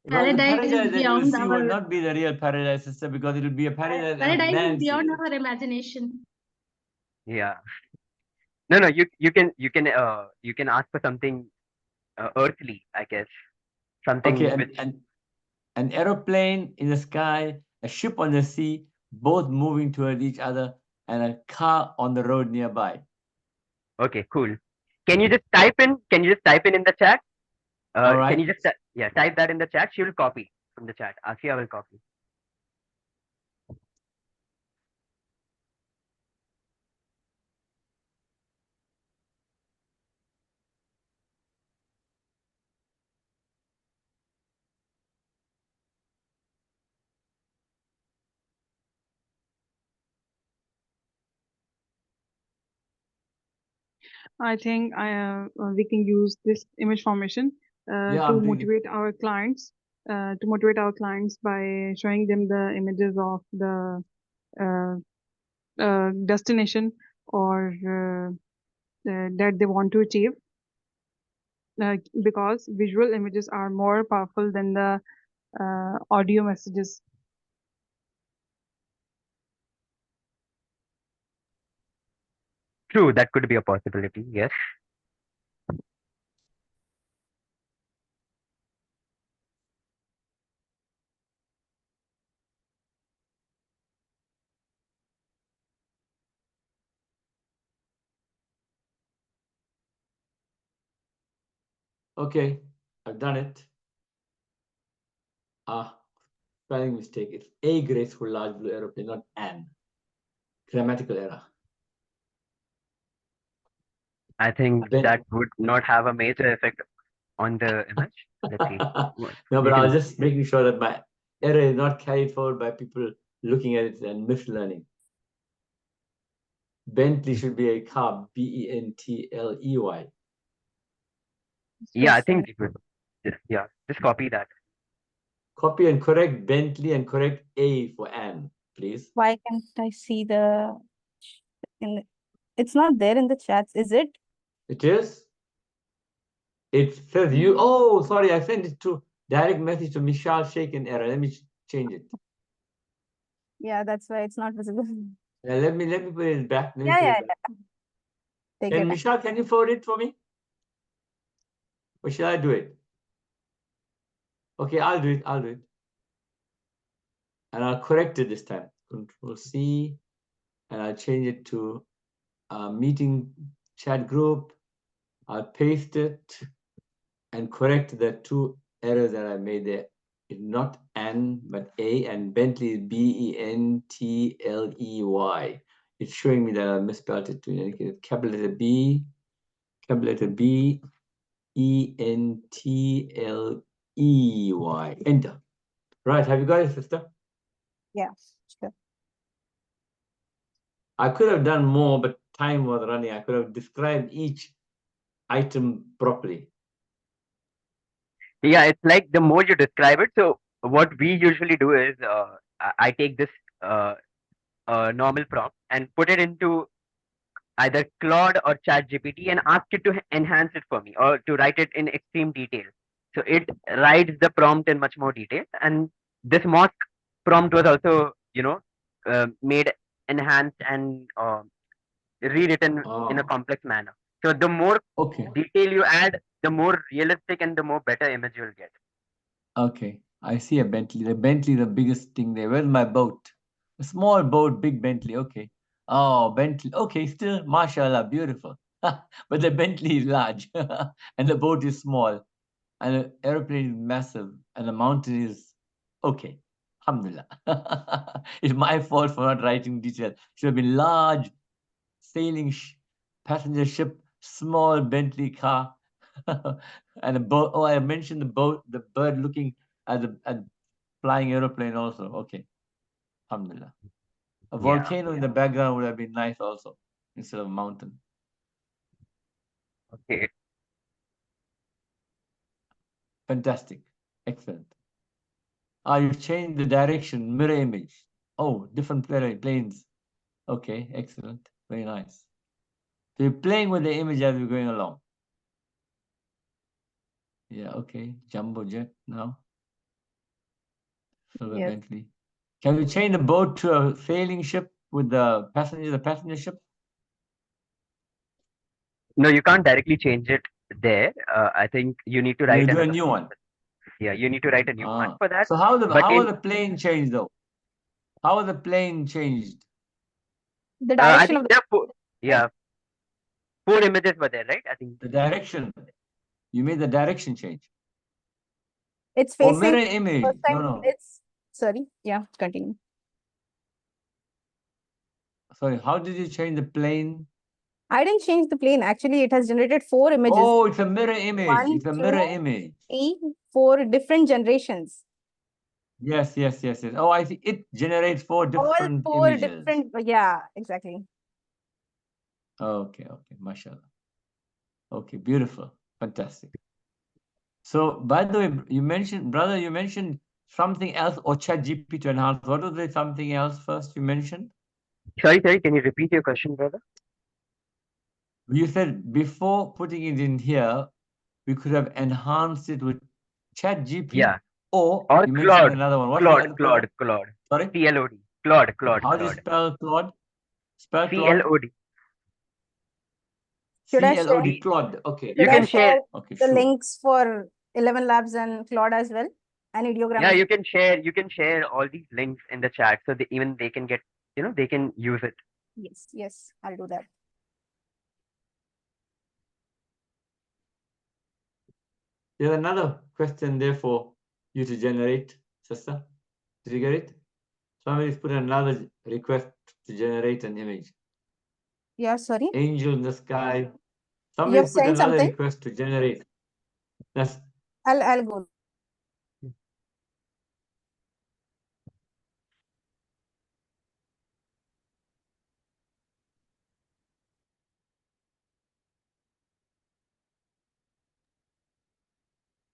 the Paradise paradise is that you will beyond see will our not be the real paradise, sister, because it will be a paradise that paradise man is beyond sees. our imagination. Yeah. No. You can ask for something earthly, I guess. Something Okay, which. an aeroplane in the sky, a ship on the sea, both moving toward each other, and a car on the road nearby. Okay, cool. Can you just type in? Can you just type in the chat? All right. Can you just type that in the chat? She will copy from the chat. Asia will copy. I think we can use this image formation to motivate our clients. By showing them the images of the destination or that they want to achieve. Because visual images are more powerful than the audio messages. True, that could be a possibility. Yes. Okay, I've done it. Spelling mistake. It's a graceful large blue aeroplane, not an. Grammatical error. I think that would not have a major effect on the image. Let's see. No, but I was just making sure that my error is not carried forward by people looking at it and mislearning. Bentley should be a car, Bentley. Yeah, I think it would. Yeah, just copy that. Copy and correct Bentley and correct A for Anne, please. Why can't I see it's not there in the chats, is it? It is. It says you. Oh, sorry, I sent it to direct message to Michelle Sheikh in error. Let me change it. Yeah, that's why it's not visible. Yeah, let me put it back. Let me Yeah, put yeah, it back. yeah. Take And your time. Michelle, can you forward it for me? Or shall I do it? Okay, I'll do it. I'll do it. And I'll correct it this time. Control C, and I'll change it to a meeting chat group. I'll paste it and correct the two errors that I made there. It's not N, but A, and Bentley is Bentley. It's showing me that I misspelled it to indicate capital letter B, Entley. Enter. Right, have you got it, sister? Yeah, sure. I could have done more, but time was running. I could have described each item properly. Yeah, it's like the more you describe it. So what we usually do is I take this normal prompt and put it into either Claude or ChatGPT and ask it to enhance it for me or to write it in extreme detail. So it writes the prompt in much more detail. And this mosque prompt was also, made enhanced and rewritten in a complex manner. So the more detail you add, the more realistic and the more better image you'll get. Okay, I see a Bentley. The Bentley, the biggest thing there. Where's my boat? A small boat, big Bentley. Okay. Oh, Bentley. Okay, still, mashallah, beautiful. But the Bentley is large and the boat is small and the airplane is massive and the mountain is okay. Alhamdulillah. It's my fault for not writing detail. Should have been large sailing passenger ship, small Bentley car, and a boat. Oh, I mentioned the boat, the bird looking at the flying aeroplane also. Okay, alhamdulillah. A volcano in the background would have been nice also, instead of a mountain. Okay. Fantastic. Excellent. You've changed the direction, mirror image. Oh, different planes. Okay, excellent. Very nice. So you're playing with the image as you're going along. Yeah, okay. Jumbo jet now. Silver Yes. Bentley. Can we change the boat to a sailing ship with the passenger ship? No, you can't directly change it there. I think you need to You write do a another new one. Yeah, you need to write a new one for that. So how But will the plane change though? How will the plane changed? The I direction think of there are four images were there, right? I think the direction. You made the direction change. it's Or facing mirror image. first time. No. It's sorry. Yeah, continue. Sorry, how did you change the plane? I didn't change the plane. Actually, it has generated 4 images. Oh, it's a mirror image. 1, It's a 2, mirror image. 3, 4 different generations. Yes. Oh, I see. It generates 4 different All 4 images. different. Yeah, exactly. Okay, mashallah. Okay, beautiful, fantastic. So, by the way, you mentioned something else or ChatGPT to enhance. What was the something else first you mentioned? Sorry, can you repeat your question, brother? You said before putting it in here, we could have enhanced it with ChatGPT. Yeah. Or you mentioned Claude. another one. What's the other Claude. Sorry? CLOD. Claude. How do you spell Claude? Spell Claude? CLOD. Should I share? CLOD, Claude. Okay. You can share Okay, the sure. links for 11 Labs and Claude as well, and ideogram. Yeah, you can share all these links in the chat so even they can get, they can use it. Yes, I'll do that. There's another question there for you to generate, sister. Did you get it? Somebody's put another request to generate an image. Yeah, sorry. Angel in the sky. Somebody's You're put saying another something? request to generate. Yes. I'll go.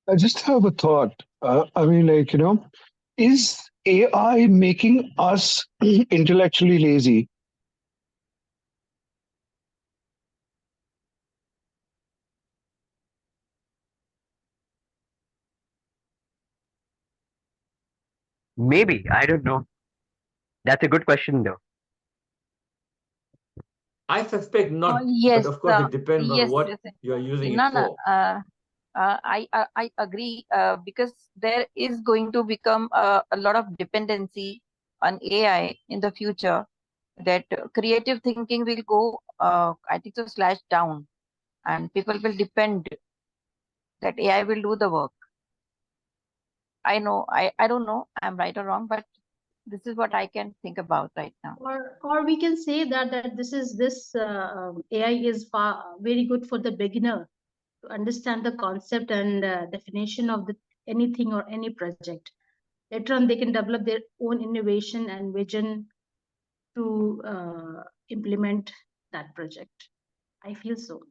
I just have a thought. Is AI making us intellectually lazy? Maybe, I don't know. That's a good question, though. I suspect not, Yes, but of course it depends on yes, what yes. you are using No, it no. for. I agree because there is going to become a lot of dependency on AI in the future. That creative thinking will go, I think so, slash down, and people will depend that AI will do the work. I know, I don't know, I'm right or wrong, but this is what I can think about right now. Or we can say that this AI is very good for the beginner to understand the concept and definition of anything or any project. Later on, they can develop their own innovation and vision to implement that project. I feel so.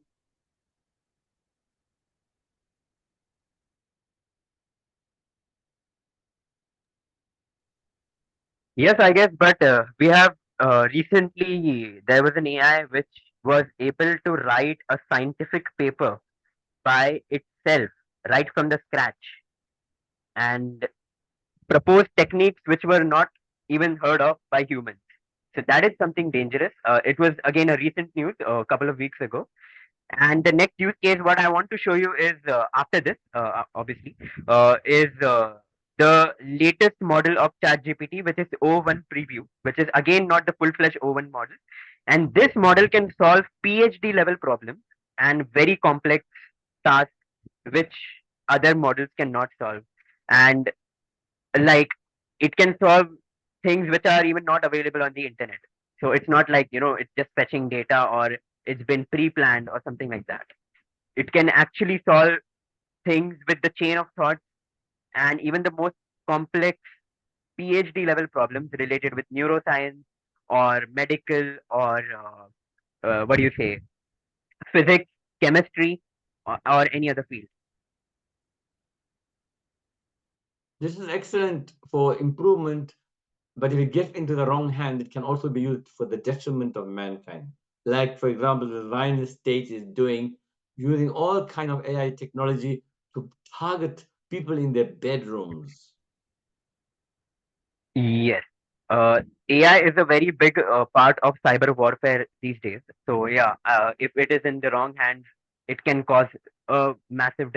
Yes, I guess, but we have recently there was an AI which was able to write a scientific paper by itself, right from the scratch, and propose techniques which were not even heard of by humans. So that is something dangerous. It was again a recent news a couple of weeks ago. And the next use case, what I want to show you is after this, obviously, is the latest model of ChatGPT, which is O1 Preview, which is again not the full-fledged O1 model. And this model can solve PhD level problems and very complex tasks which other models cannot solve. And like it can solve things which are even not available on the internet. So it's not like, it's just fetching data or it's been pre-planned or something like that. It can actually solve things with the chain of thought and even the most complex PhD level problems related with neuroscience or medical or what do you say, physics, chemistry, or any other field. This is excellent for improvement, but if it gets into the wrong hand, it can also be used for the detriment of mankind. Like, for example, the Zionist state is doing, using all kind of AI technology to target people in their bedrooms. Yes. AI is a very big part of cyber warfare these days. So yeah, if it is in the wrong hands, it can cause a massive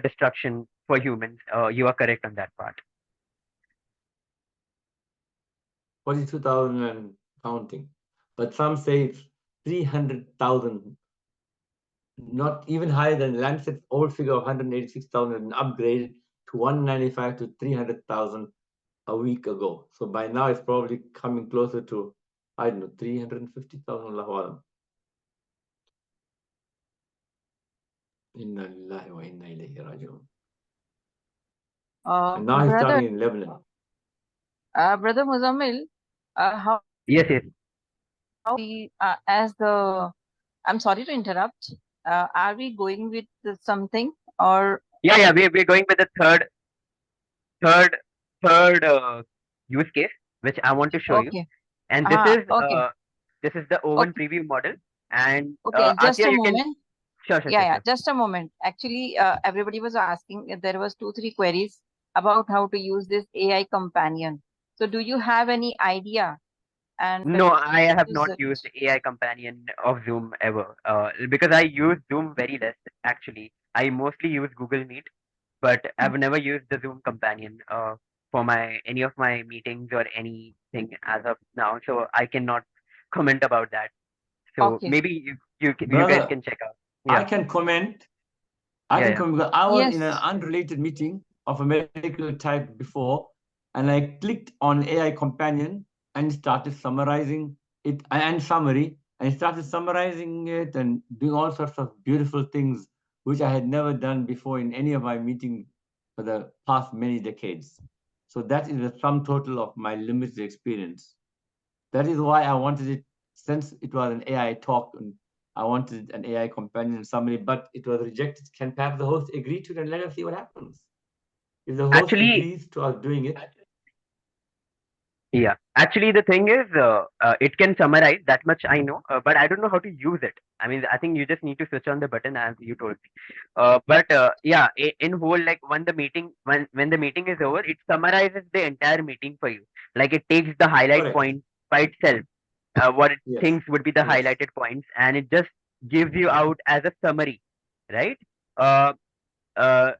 destruction for humans. You are correct on that part. 42,000 and counting. But some say it's 300,000, not even higher than Lancet's old figure of 186,000 and upgraded to 195 to 300,000 a week ago. So by now it's probably coming closer to, I don't know, 350,000. Allahu Alam. Inna lillahi wa inna ilayhi raji'un. And now he's starting in Lebanon. Brother Muzammil, how Yes, yes. we, I'm sorry to interrupt. Are we going with something or? Yeah, we're going with the third use case, which I want to show you. Okay. And Okay. This is the O1 Okay. preview model. And Okay, just Atia, a you moment. Sure. Yeah, just a moment. Actually, everybody was asking if there was 2-3 queries about how to use this AI companion. So do you have any idea? And No, I have is not it used AI companion of Zoom ever. Because I use Zoom very less, actually. I mostly use Google Meet, but I've never used the Zoom companion for any of my meetings or anything as of now. So I cannot comment about that. So okay? maybe you guys Brother, can check out. I Yeah, can comment. I yeah. comment because I was in an Yes. unrelated meeting of a medical type before, and I clicked on AI companion and started summarizing it and summary, and started summarizing it and doing all sorts of beautiful things which I had never done before in any of my meetings for the past many decades. So that is the sum total of my limited experience. That is why I wanted it, since it was an AI talk, and I wanted an AI companion summary, but it was rejected. Can perhaps the host agree to it and let us see what happens? If the host Actually, agrees to us doing it. Yeah, actually, the thing is, it can summarize, that much I know, but I don't know how to use it. I mean, I think you just need to switch on the button as you told me. But yeah, in whole, like when the meeting is over, it summarizes the entire meeting for you. Like it takes the highlight Correct. points by itself, what it Yes. thinks would be the Yes. highlighted points, and it just gives you out as a summary, right? Uh,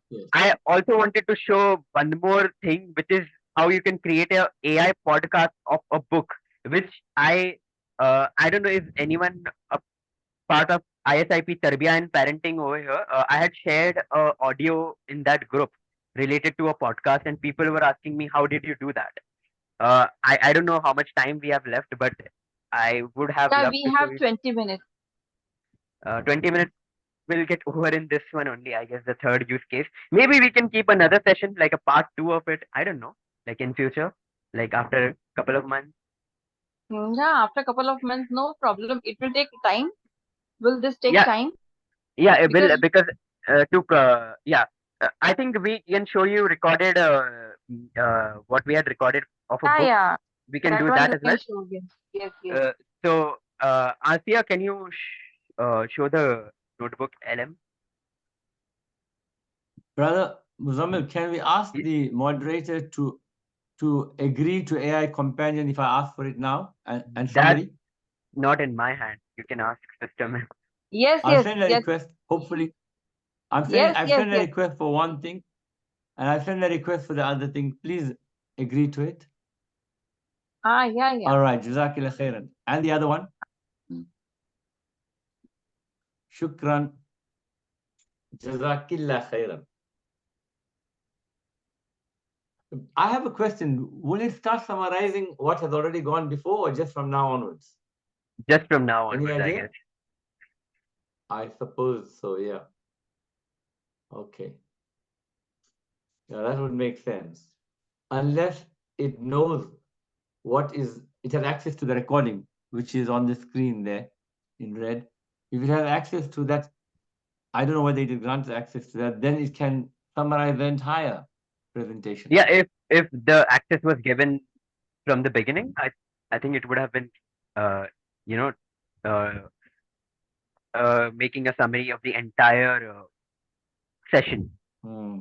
Yes. I also wanted to show one more thing, which is how you can create a AI podcast of a book, which I don't know if anyone a part of ISIP Tarbiyah and Parenting over here. I had shared audio in that group related to a podcast, and people were asking me, "How did you do that?" I don't know how much time we have left, but I would have Yeah, loved we to show have you. 20 minutes. 20 minutes will get over in this one only, I guess, the third use case. Maybe we can keep another session, like a part two of it. I don't know, like in future, like after a couple of months. Yeah, after a couple of months, no problem. It will take time. Will this take Yeah, time? yeah, it will, Because because yeah, I think we can show you recorded what we had recorded of a yeah, book. yeah, We can that do one that you as well. can show. Yes, yes, yes. So, Asia, can you show the notebook LM? Brother Muzammil, can we ask the moderator to agree to AI companion if I ask for it now and That's summary? not in my hand. You can ask system. Yes, I'll yes, send a yes, request. Hopefully, yes, I've yes, sent a yes. request for one thing, and I'll send a request for the other thing. Please agree to it. Yeah, yeah. All right, Jazakillah khairan. And the other one, Shukran, Jazakillah khairan. I have a question. Will it start summarizing what has already gone before, or just from now onwards? Just from now Any onwards, I idea? guess. I suppose so, yeah. Okay. Yeah, that would make sense. Unless it knows it has access to the recording, which is on the screen there in red. If it has access to that, I don't know whether it is granted access to that, then it can summarize the entire presentation. Yeah, if the access was given from the beginning, I think it would have been, uh, you know, uh, making a summary of the entire session. Hmm.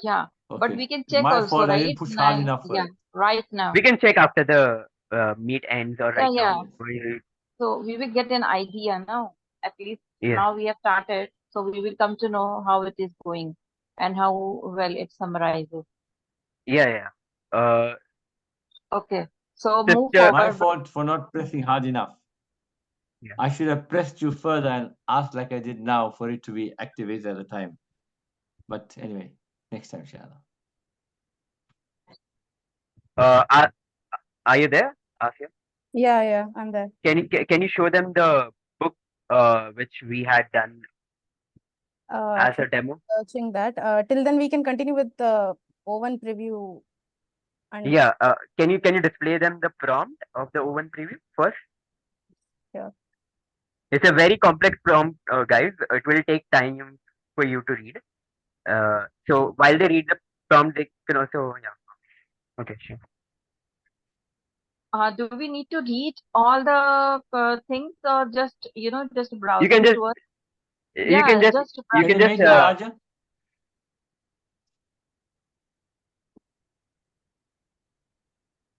Yeah, but Okay. we can It's check my also, fault. I didn't right? push hard Now, enough for yeah, it. right now. We can check after the meet ends or Yeah, right yeah. now. So we will get an idea now. At least Yeah, now we have started, so we will come to know how it is going and how well it summarizes. yeah. Okay, so move Sister, My forward. fault for not pressing hard enough. yeah. I should have pressed you further and asked like I did now for it to be activated at the time. But anyway, next time, inshallah. Are you there, Asya? Yeah, I'm there. Can you show them the book which we had done as a Actually, demo? searching that. Till then, we can continue with the O1 preview. And Yeah. Can you display them the prompt of the O1 preview first? yeah. It's a very complex prompt, guys. It will take time for you to read. So while they read the prompt, they can also, yeah. Okay, sure. Do we need to read all the things or just, just You can browsing just towards? you Yeah, can just just you Can can you just make it larger?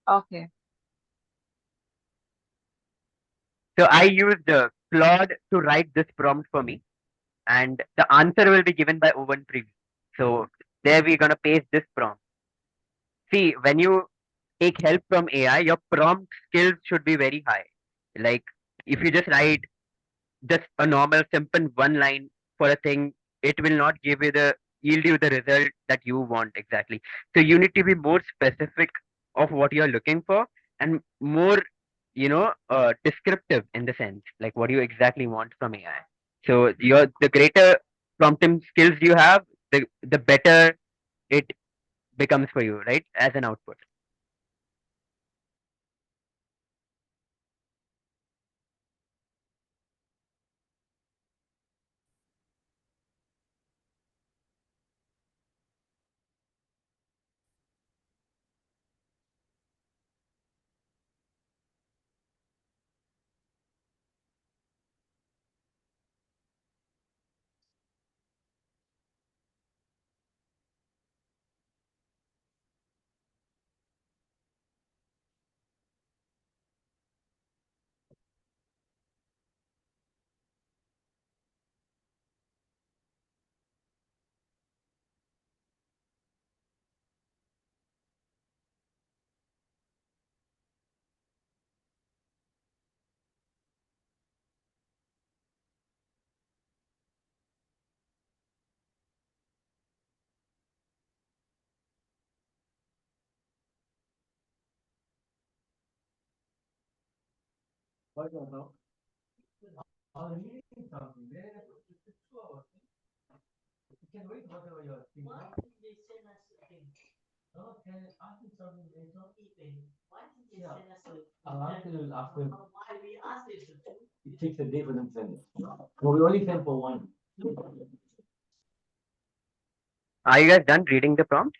okay. so I used Claude to write this prompt for me, and the answer will be given by O1 preview. So there we're gonna paste this prompt. See, when you take help from AI, your prompt skills should be very high. Like if you just write just a normal simple one line for a thing, it will not give you the yield you the result that you want exactly. So you need to be more specific of what you're looking for, and more, descriptive in the sense like what you exactly want from AI. So the greater prompting skills you have, the better it becomes for you, right, as an output. It takes a day for them to send it. No, we only send for one. Are you guys done reading the prompt?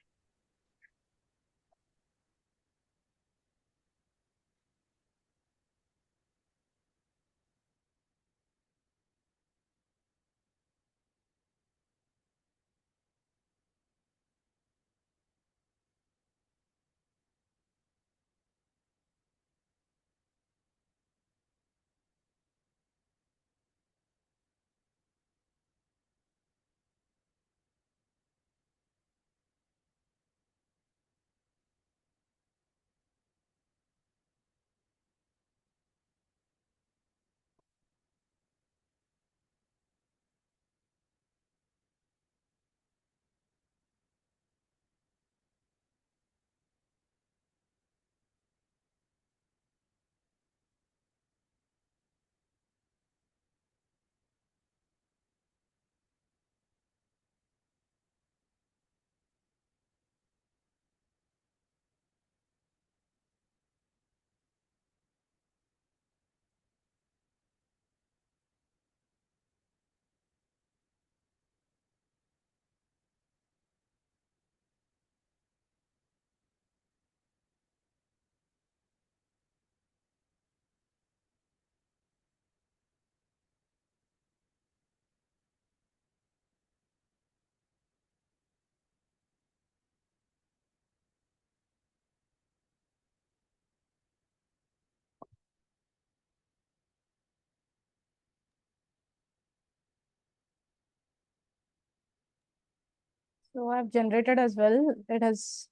So I've generated as well. It has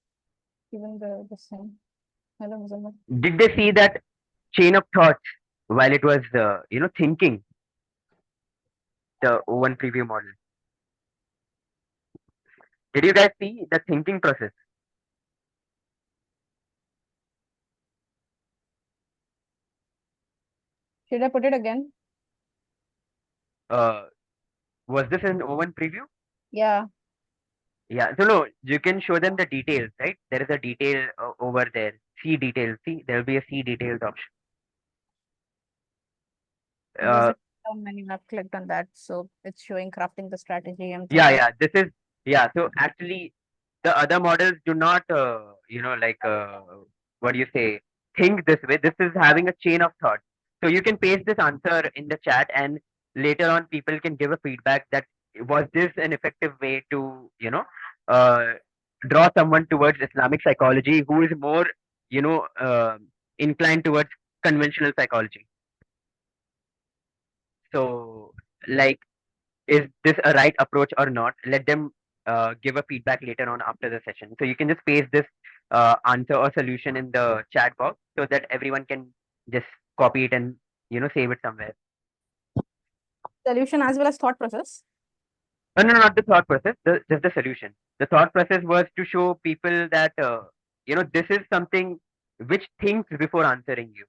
given the same. Hello, Muzammil. Did they see that chain of thoughts while it was, thinking the O1 preview model? Did you guys see the thinking process? Should I put it again? Was this an O1 preview? Yeah. Yeah, so no, you can show them the details, right? There is a detail over there. See details. See, there will be a see details option. There's a down menu. I've clicked on that. So it's showing crafting the strategy. Yeah. This is, yeah. So actually, the other models do not, what do you say, think this way. This is having a chain of thought. So you can paste this answer in the chat, and later on, people can give a feedback that was this an effective way to, draw someone towards Islamic psychology who is more, inclined towards conventional psychology. So, like, is this a right approach or not? Let them give a feedback later on after the session. So you can just paste this answer or solution in the chat box so that everyone can just copy it and save it somewhere. Solution as well as thought process. No, not the thought process. Just the solution. The thought process was to show people that this is something which thinks before answering you.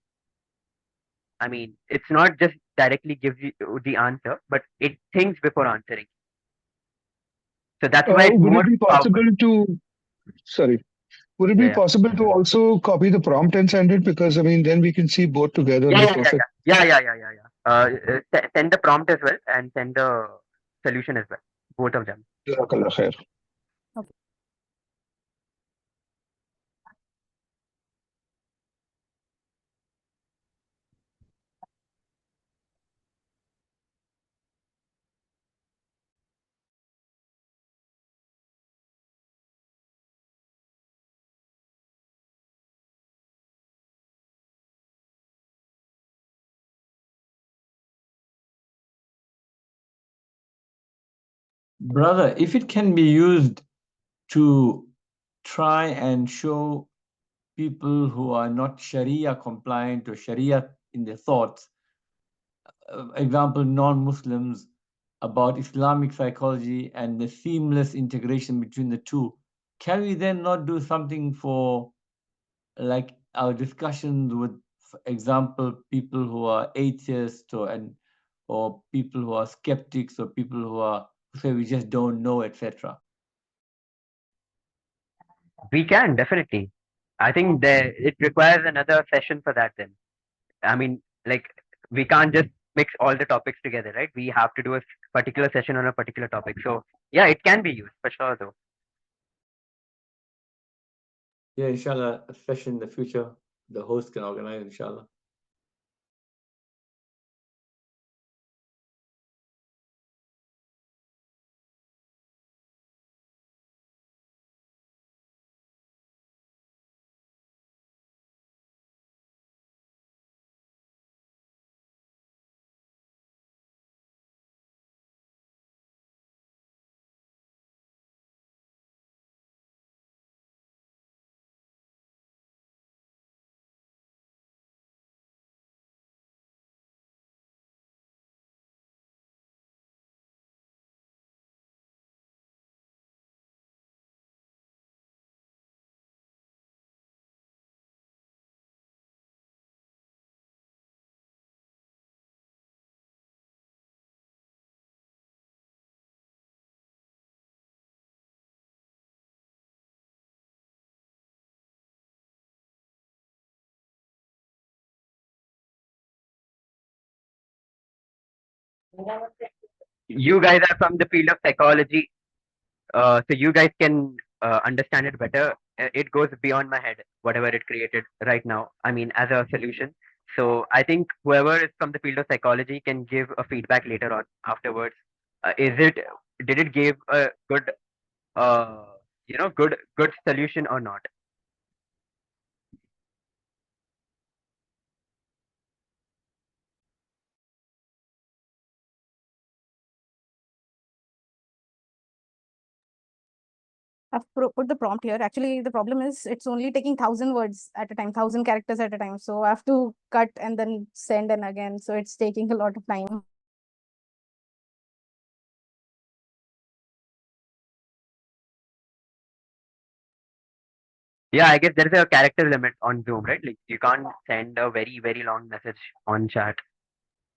I mean, it's not just directly gives you the answer, but it thinks before answering. So that's why it's Would more it be powerful. possible to, sorry, would it be possible to also copy the prompt and send it? Because I mean, then we can see both together. Yeah. Send the prompt as well and send the solution as well. Both of them. Jazakallah khair. Brother, if it can be used to try and show people who are not Sharia compliant or Sharia in their thoughts, example, non-Muslims, about Islamic psychology and the seamless integration between the two, can we then not do something for like our discussions with for example, people who are atheists or people who are skeptics or people who say we just don't know, etc.? We can definitely. I think it requires another session for that then. I mean, like, we can't just mix all the topics together, right? We have to do a particular session on a particular topic. So yeah, it can be used for sure though. Yeah, inshallah, a session in the future, the host can organize, inshallah. You guys are from the field of psychology, so you guys can understand it better. It goes beyond my head, whatever it created right now. I mean, as a solution. So I think whoever is from the field of psychology can give a feedback later on afterwards. Did it give a good, uh, good solution or not? Put the prompt here. Actually, the problem is it's only taking 1,000 words at a time, 1,000 characters at a time. So I have to cut and then send and again. So it's taking a lot of time. Yeah, I guess there is a character limit on Zoom, right? Like you can't send a very, very long message on chat.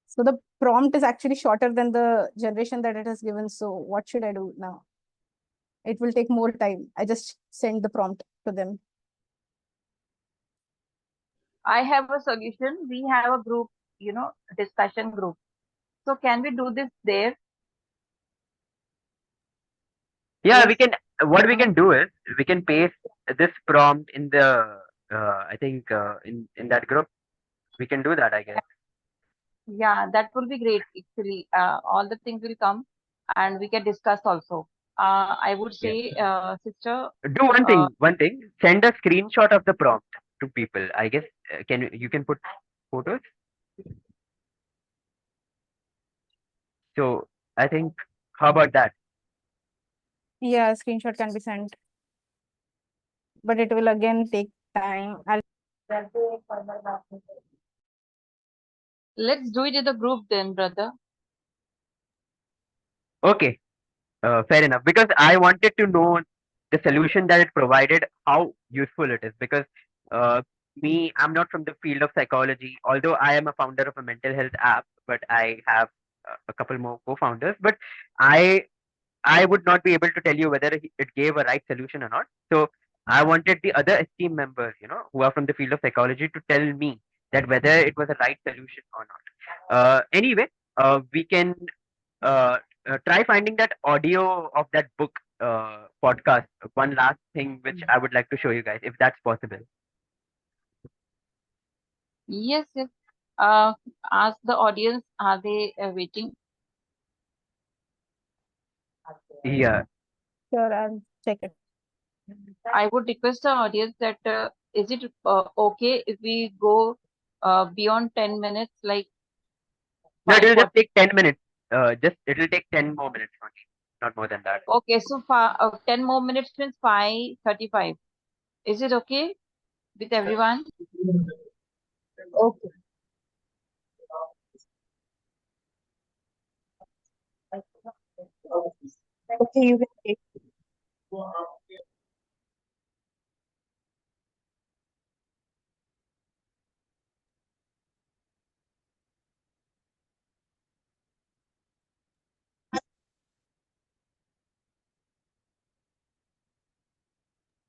So the prompt is actually shorter than the generation that it has given. So what should I do now? It will take more time. I just send the prompt to them. I have a solution. We have a group, discussion group. So can we do this there? Yeah, Yes. we can. What we can do is we can paste this prompt in the. I think in that group we can do that. I guess. Yeah, that will be great. Actually, all the things will come and we can discuss also. I would Yeah. say, sister, Do one uh, thing. One thing. Send a screenshot of the prompt to people. I guess can you can put photos. So I think. How about that? Yeah, screenshot can be sent. But it will again take time. let's do it in the group then, brother. Okay. Fair enough. Because I wanted to know the solution that it provided, how useful it is. Because I'm not from the field of psychology, although I am a founder of a mental health app, but I have a couple more co-founders. But I I would not be able to tell you whether it gave a right solution or not. So I wanted the other esteemed members, who are from the field of psychology, to tell me that whether it was a right solution or not. Anyway, we can uh, try finding that audio of that book podcast. One last thing which I would like to show you guys, if that's possible. Yes, yes. Uh, ask the audience, are they waiting? Yeah. Sure, I'll check it. I would request the audience that is it okay if we go beyond 10 minutes, like No, it will just 5:40? take 10 minutes. Just it will take 10 more minutes only, not more than that. Okay, so 10 more minutes means 5:35. Is it okay with everyone? Okay. Okay, you can take.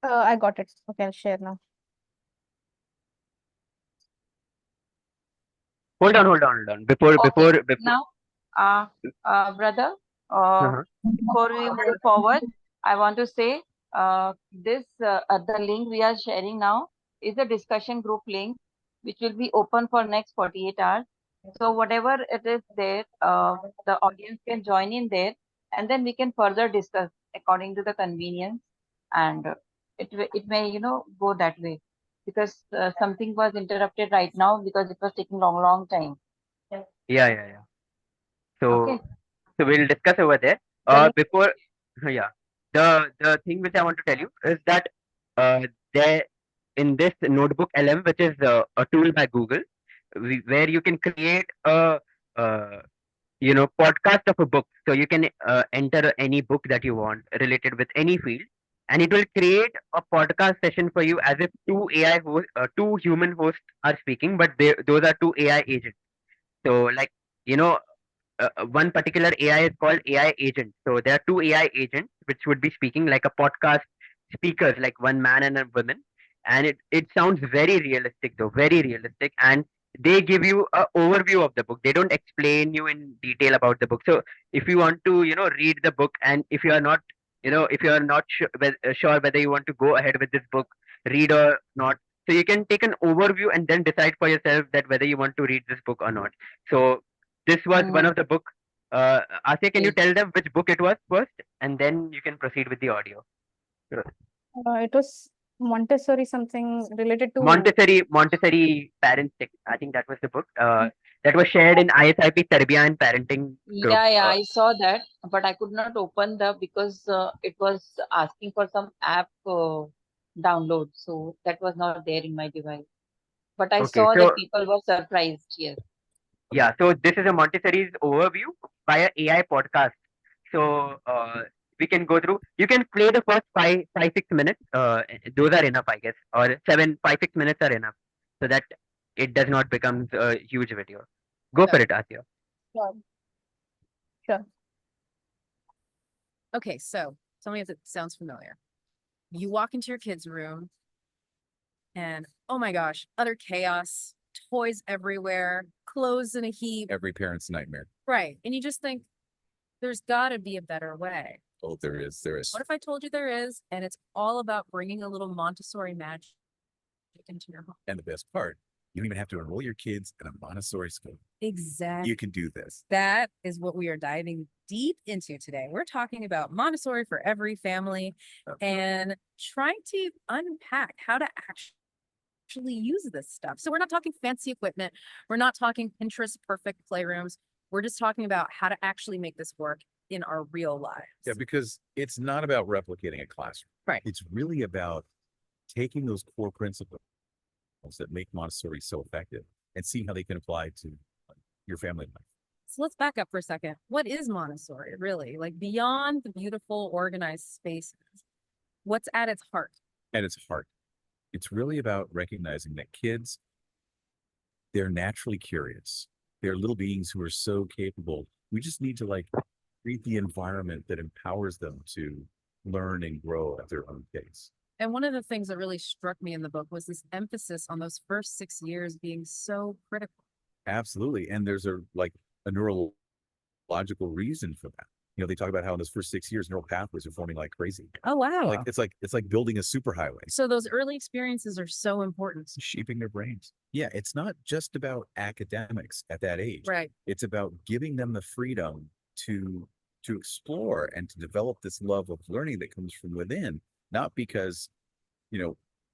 I got it. Okay, I'll share now. Hold on. Before Okay, now, brother, uh-huh. before we move forward, I want to say the link we are sharing now is a discussion group link, which will be open for next 48 hours. So whatever it is there, the audience can join in there, and then we can further discuss according to the convenience, and it may go that way, because something was interrupted right now because it was taking long time. Yeah. Okay. So we'll discuss over there. The link. Before, yeah, the thing which I want to tell you is that there in this notebook LM, which is a tool by Google, where you can create a uh, podcast of a book. So you can enter any book that you want related with any field, and it will create a podcast session for you as if two human hosts are speaking, but those are two AI agents. So like you know one particular AI is called AI agent. So there are two AI agents which would be speaking like a podcast speakers, like one man and a woman. And it sounds very realistic though, very realistic. And they give you a overview of the book. They don't explain you in detail about the book. So if you want to, read the book, and if you are not, if you are not sure whether you want to go ahead with this book, read or not. So you can take an overview and then decide for yourself that whether you want to read this book or not. So this was one of the book. Asya, can you Yes. tell them which book it was first, and then you can proceed with the audio. It was Montessori, something related to Montessori Parenting. I think that was the book. That was shared in ISIP Tarbiyah and Parenting group. Yeah, I saw that, but I could not open because it was asking for some app download, so that was not there in my device. But I Okay, saw so that people were surprised. Yes. yeah, so this is a Montessori's overview by a AI podcast. So we can go through. You can play the first 6 minutes. Those are enough, I guess, or 5 6 minutes are enough, so that it does not become a huge video. Go for Sure. it, Asya. Sure. Sure. Okay, so tell me if it sounds familiar. You walk into your kid's room and oh my gosh, utter chaos, toys everywhere, clothes in a heap. Every parent's nightmare. Right. And you just think there's got to be a better way. Oh, there is. What if I told you there is? And it's all about bringing a little Montessori magic into your home. And the best part, you don't even have to enroll your kids in a Montessori school. Exactly. You can do this. That is what we are diving deep into today. We're talking about Montessori for every family and trying to unpack how to actually use this stuff. So we're not talking fancy equipment. We're not talking Pinterest perfect playrooms. We're just talking about how to actually make this work in our real lives. Yeah, because it's not about replicating a classroom. Right. It's really about taking those core principles that make Montessori so effective and seeing how they can apply to your family life. So let's back up for a second. What is Montessori really? Like beyond the beautiful organized spaces, what's at its heart? At its heart, it's really about recognizing that kids, they're naturally curious. They're little beings who are so capable. We just need to create the environment that empowers them to learn and grow at their own pace. And one of the things that really struck me in the book was this emphasis on those first 6 years being so critical. Absolutely. And there's a neurological reason for that. They talk about how in those first 6 years, neural pathways are forming like crazy. Oh, wow. It's like building a superhighway. So those early experiences are so important. It's shaping their brains. Yeah, it's not just about academics at that age. Right. It's about giving them the freedom to explore and to develop this love of learning that comes from within, not because,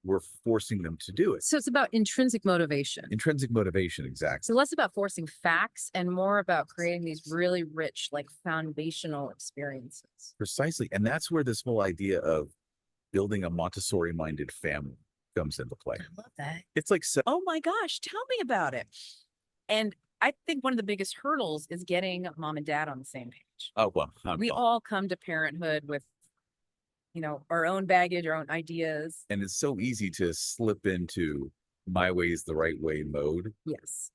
we're forcing them to do it. So it's about intrinsic motivation. Intrinsic motivation, exactly. So less about forcing facts and more about creating these really rich, foundational experiences. Precisely. And that's where this whole idea of building a Montessori-minded family comes into play. I love that. It's like, oh my gosh, tell me about it. And I think one of the biggest hurdles is getting mom and dad on the same page. Oh, well, we all come to parenthood with our own baggage, our own ideas. And it's so easy to slip into my way is the right way mode. Yes.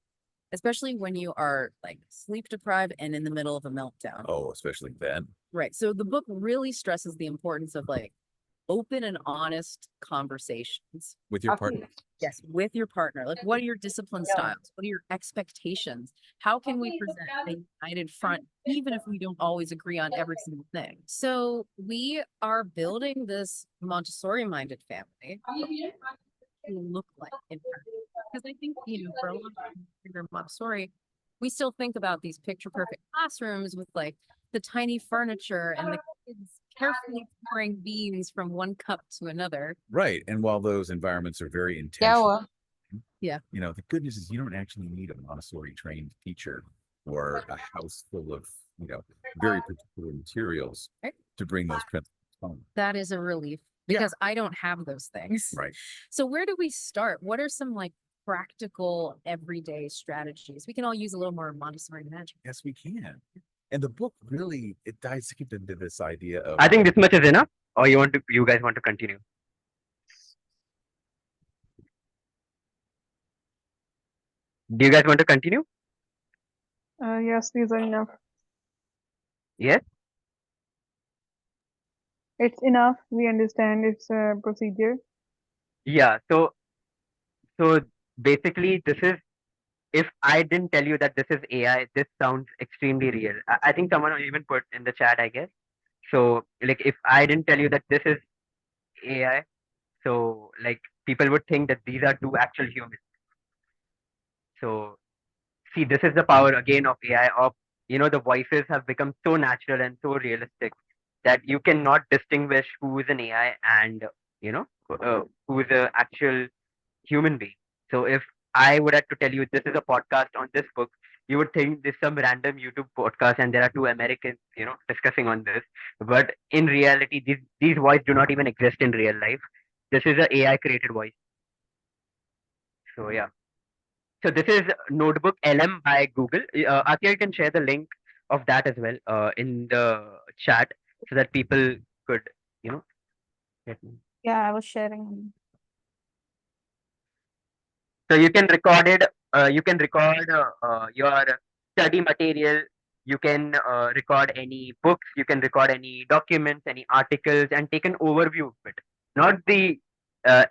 Especially when you are sleep deprived and in the middle of a meltdown. Oh, especially then. Right. So the book really stresses the importance of open and honest conversations. With your partner. Yes, with your partner. Like, what are your discipline styles? What are your expectations? How can we present a united front, even if we don't always agree on every single thing? So we are building this Montessori-minded family to look like in practice. Because I think, for a lot of people, Montessori, we still think about these picture-perfect classrooms with like the tiny furniture and the kids carefully pouring beans from one cup to another. Right. And while those environments are very intentional, Yeah. The good news is you don't actually need a Montessori trained teacher or a house full of, very particular materials to bring those principles home. That is a relief because I don't have those things. Right. So where do we start? What are some like practical everyday strategies? We can all use a little more Montessori magic. Yes, we can. And the book really, it dives deep into this idea of. I think this much is enough, or you guys want to continue? Do you guys want to continue? Yes, these are enough. Yes. It's enough. We understand its procedure. Yeah. So basically, this is. If I didn't tell you that this is AI, this sounds extremely real. I think someone even put in the chat, I guess. So like, if I didn't tell you that this is AI, so like people would think that these are two actual humans. So see, this is the power again of AI. Of the voices have become so natural and so realistic that you cannot distinguish who is an AI and who is an actual human being. So if I would have to tell you this is a podcast on this book, you would think this is some random YouTube podcast and there are two Americans, discussing on this. But in reality, these voices do not even exist in real life. This is a AI created voice. So yeah. So this is Notebook LM by Google. Akia, you can share the link of that as well in the chat so that people could, get. Yeah, I was sharing. So you can record it. You can record your study material. You can record any books. You can record any documents, any articles, and take an overview of it. Not the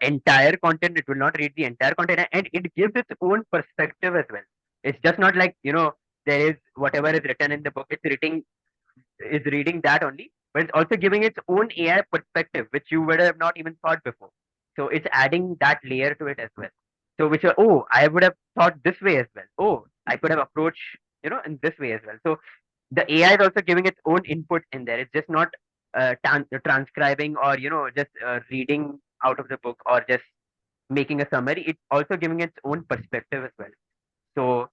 entire content. It will not read the entire content, and it gives its own perspective as well. It's just not like there is whatever is written in the book. It's reading that only, but it's also giving its own AI perspective, which you would have not even thought before. So it's adding that layer to it as well. So which I would have thought this way as well. Oh, I could have approached in this way as well. So the AI is also giving its own input in there. It's just not transcribing or just reading out of the book or just making a summary. It's also giving its own perspective as well. So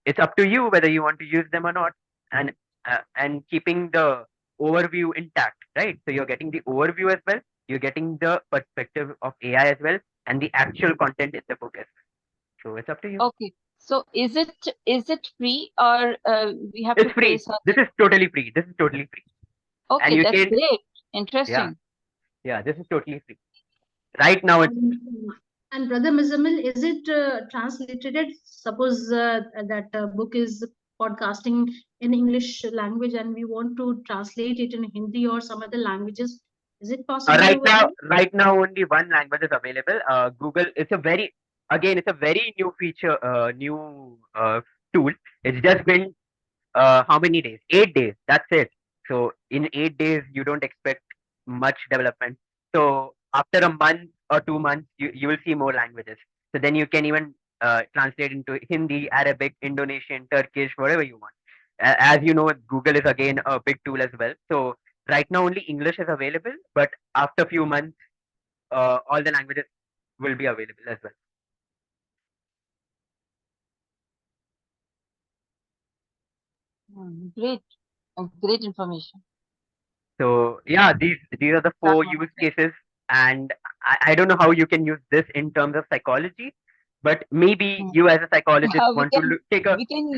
it's up to you whether you want to use them or not, and keeping the overview intact, right? So you're getting the overview as well. You're getting the perspective of AI as well, and the actual content in the book as well. So it's up to you. Okay. So is it free or we have It's to pay free. something? This is totally free. This is totally free. And Okay, you that's can, great. yeah, Interesting. this is totally free. Right now, it's And Brother Muzammil, is it translated? Suppose that book is podcasting in English language and we want to translate it in Hindi or some other languages. Is it possible right over now. there? Right now, only one language is available. Google. It's a very new feature, new tool. It's just been how many days? 8 days. That's it. So in 8 days, you don't expect much development. So after a month or 2 months, you will see more languages. So then you can even translate into Hindi, Arabic, Indonesian, Turkish, whatever you want. As you know, Google is again a big tool as well. So right now only English is available, but after few months, all the languages will be available as well. Great. Great information. So yeah, these are the 4 use cases, and I don't know how you can use this in terms of psychology, but maybe you as a psychologist Yeah, want to take a we can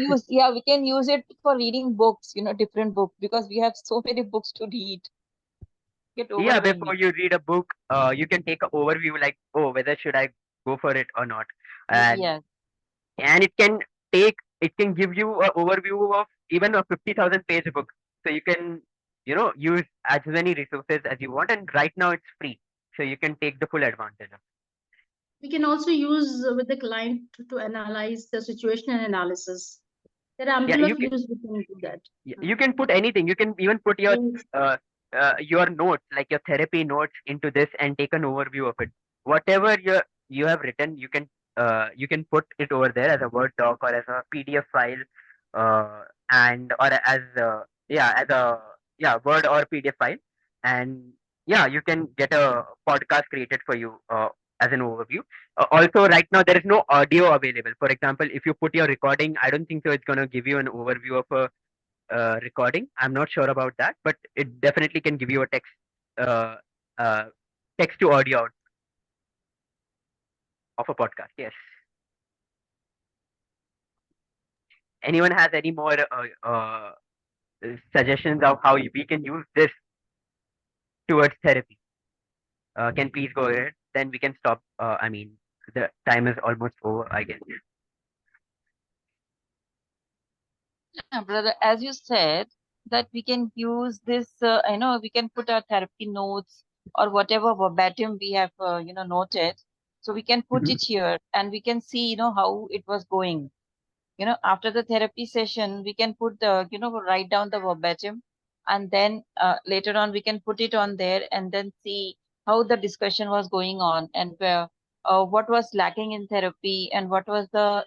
use it for reading books, different books, because we have so many books to read. Get yeah, overwhelming. before you read a book, you can take an overview like, oh, whether should I go for it or not, Yes. and it can give you an overview of even a 50,000 page book, so you can use as many resources as you want, and right now it's free, so you can take the full advantage of it. We can also use with the client to analyze the situational analysis. There are Yeah, ample you of can use we can do that. you can put anything. You can even put Yes. your notes, like your therapy notes, into this and take an overview of it. Whatever you have written, you can put it over there as a Word doc or as a PDF file, and or as as a Word or PDF file, and you can get a podcast created for you as an overview. Also, right now there is no audio available. For example, if you put your recording, I don't think so it's gonna give you an overview of a recording. I'm not sure about that, but it definitely can give you a uh, uh, text to audio out of a podcast. Yes. Anyone has any more suggestions of how we can use this towards therapy? Can please go ahead. Then we can stop. I mean, the time is almost over, I guess. Yeah, brother, as you said, that we can use this, we can put our therapy notes or whatever verbatim we have, noted. So we can put Mhm. it here and we can see, how it was going. After the therapy session, we can put the, write down the verbatim, and then later on we can put it on there and then see how the discussion was going on, and what was lacking in therapy and what was the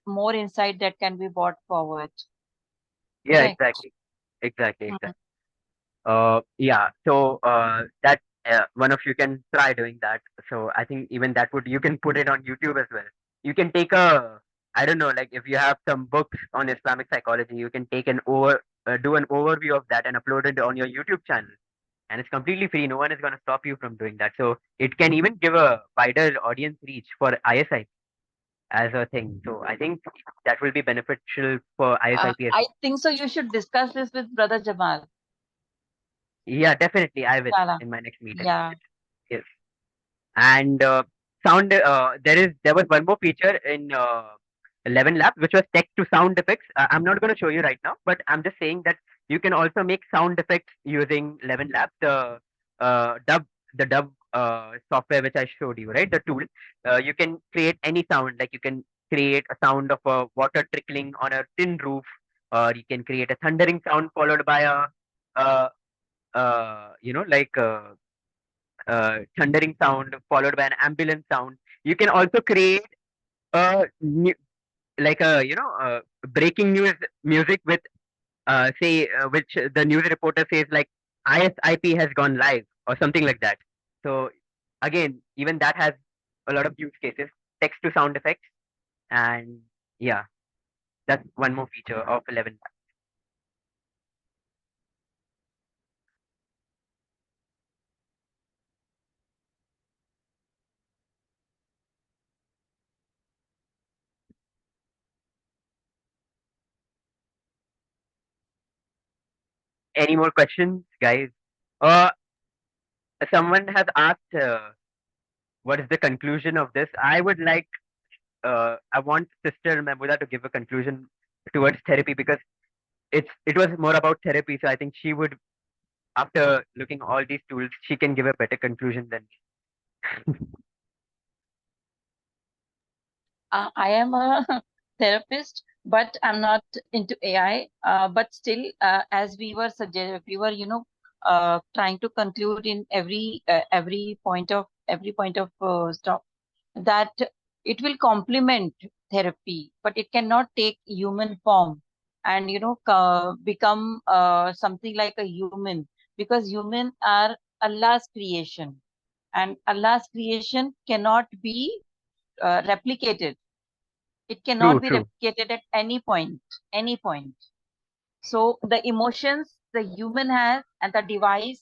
more insight that can be brought forward. Yeah, Correct. exactly. So that one of you can try doing that. So I think even that would, you can put it on YouTube as well. You can take I don't know, like if you have some books on Islamic psychology, you can take do an overview of that and upload it on your YouTube channel. And it's completely free. No one is going to stop you from doing that. So it can even give a wider audience reach for ISIP as a thing. So I think that will be beneficial for ISIP as I well. think so. You should discuss this with Brother Jamal. Yeah, definitely. I will Inshallah. in my next meeting. Yeah. Yes. And sound, there was one more feature in 11 Lab, which was text to sound effects. I'm not going to show you right now, but I'm just saying that you can also make sound effects using 11 Lab, uh, dub dub software which I showed you, right? The tool. You can create any sound, like you can create a sound of water trickling on a tin roof, or you can create a thundering sound followed by a uh, like thundering sound followed by an ambulance sound. You can also create a like a breaking news music with say which the news reporter says, like, ISIP has gone live or something like that. So again, even that has a lot of use cases, text to sound effects, and yeah, that's one more feature of 11. Any more questions, guys? Uh, Someone has asked, what is the conclusion of this? I want Sister Mahmuda to give a conclusion towards therapy, because it was more about therapy. So I think she would, after looking all these tools, she can give a better conclusion than me. I am a therapist, but I'm not into AI. But still, as we were, trying to conclude in every point of stop, that it will complement therapy, but it cannot take human form and become something like a human, because human are Allah's creation, and Allah's creation cannot be replicated. It cannot True, be true. replicated at any point. So the emotions the human has, and the device,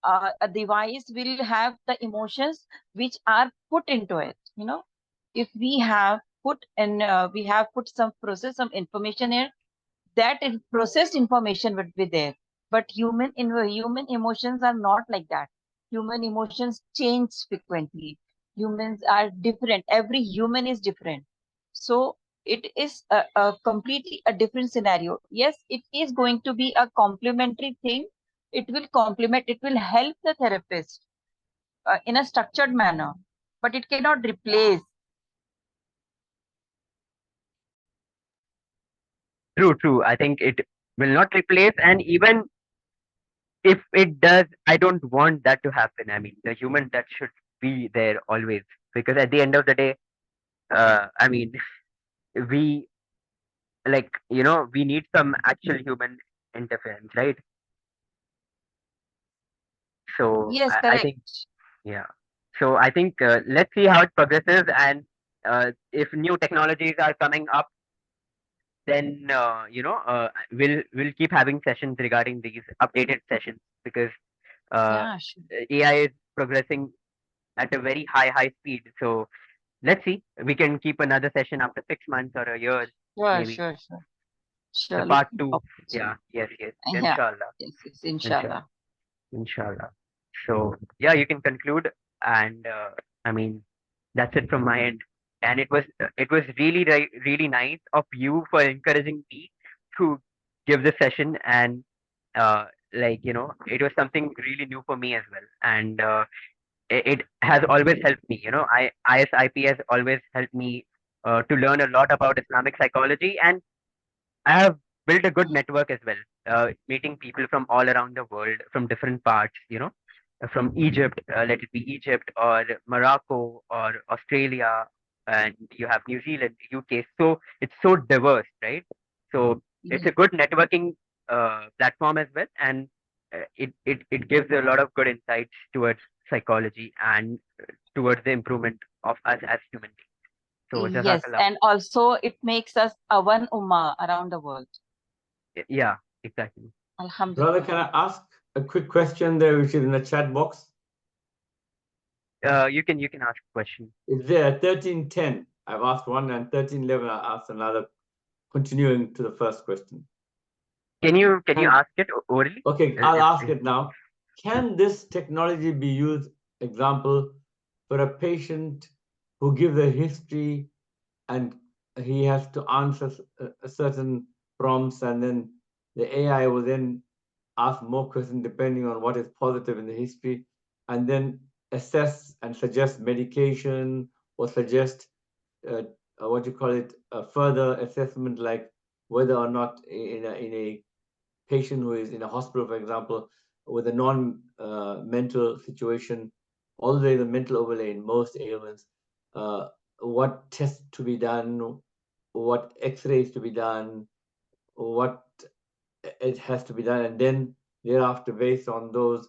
a device will have the emotions which are put into it. If we have put some process, some information here, that processed information would be there. But human emotions are not like that. Human emotions change frequently. Humans are different. Every human is different. So it is a completely a different scenario. Yes, it is going to be a complementary thing. It will complement, it will help the therapist in a structured manner, but it cannot replace. True. I think it will not replace, and even if it does, I don't want that to happen. I mean, the human that should be there always, because at the end of the day, I mean, we we need some actual human interference, right? So Yes, I think, correct. yeah. So I think let's see how it progresses, and if new technologies are coming up, then we'll keep having sessions regarding these updated sessions, because uh, Yeah, sure. AI is progressing at a very high speed. So let's see. We can keep another session after 6 months or a year, Sure, maybe. sure, sure. The Sure, part looking two. forward to Yeah, it. yes. Yeah, Inshallah. yes, Inshallah. inshallah. Inshallah. So yeah, you can conclude, and I mean that's it from my end. And it was really really nice of you for encouraging me to give the session, and uh, it was something really new for me as well, and it has always helped me. ISIP has always helped me to learn a lot about Islamic psychology, and I have built a good network as well, meeting people from all around the world, from different parts, from Egypt, let it be Egypt or Morocco or Australia, and you have New Zealand, UK. So it's so diverse, right? So it's a Yes, good networking platform as well, and it gives a lot of good insights towards psychology and towards the improvement of us as human beings. So yes, Jazakallah. and also it makes us a one ummah around the world. Yeah, exactly. Alhamdulillah. Brother, can I ask a quick question there, which is in the chat box? You can ask a question. Is there 1310? I've asked one, and 1311 I asked another, continuing to the first question. Can you ask it orally? Okay, I'll ask If it now. Can this technology be used, example, for a patient who gives a history and he has to answer a certain prompts, and then the AI will then ask more questions depending on what is positive in the history, and then assess and suggest medication, or suggest what you call it, a further assessment, like whether or not in a patient who is in a hospital, for example, with a non-mental situation, although there's a mental overlay in most ailments, what tests to be done, what x-rays to be done, what it has to be done, and then thereafter, based on those,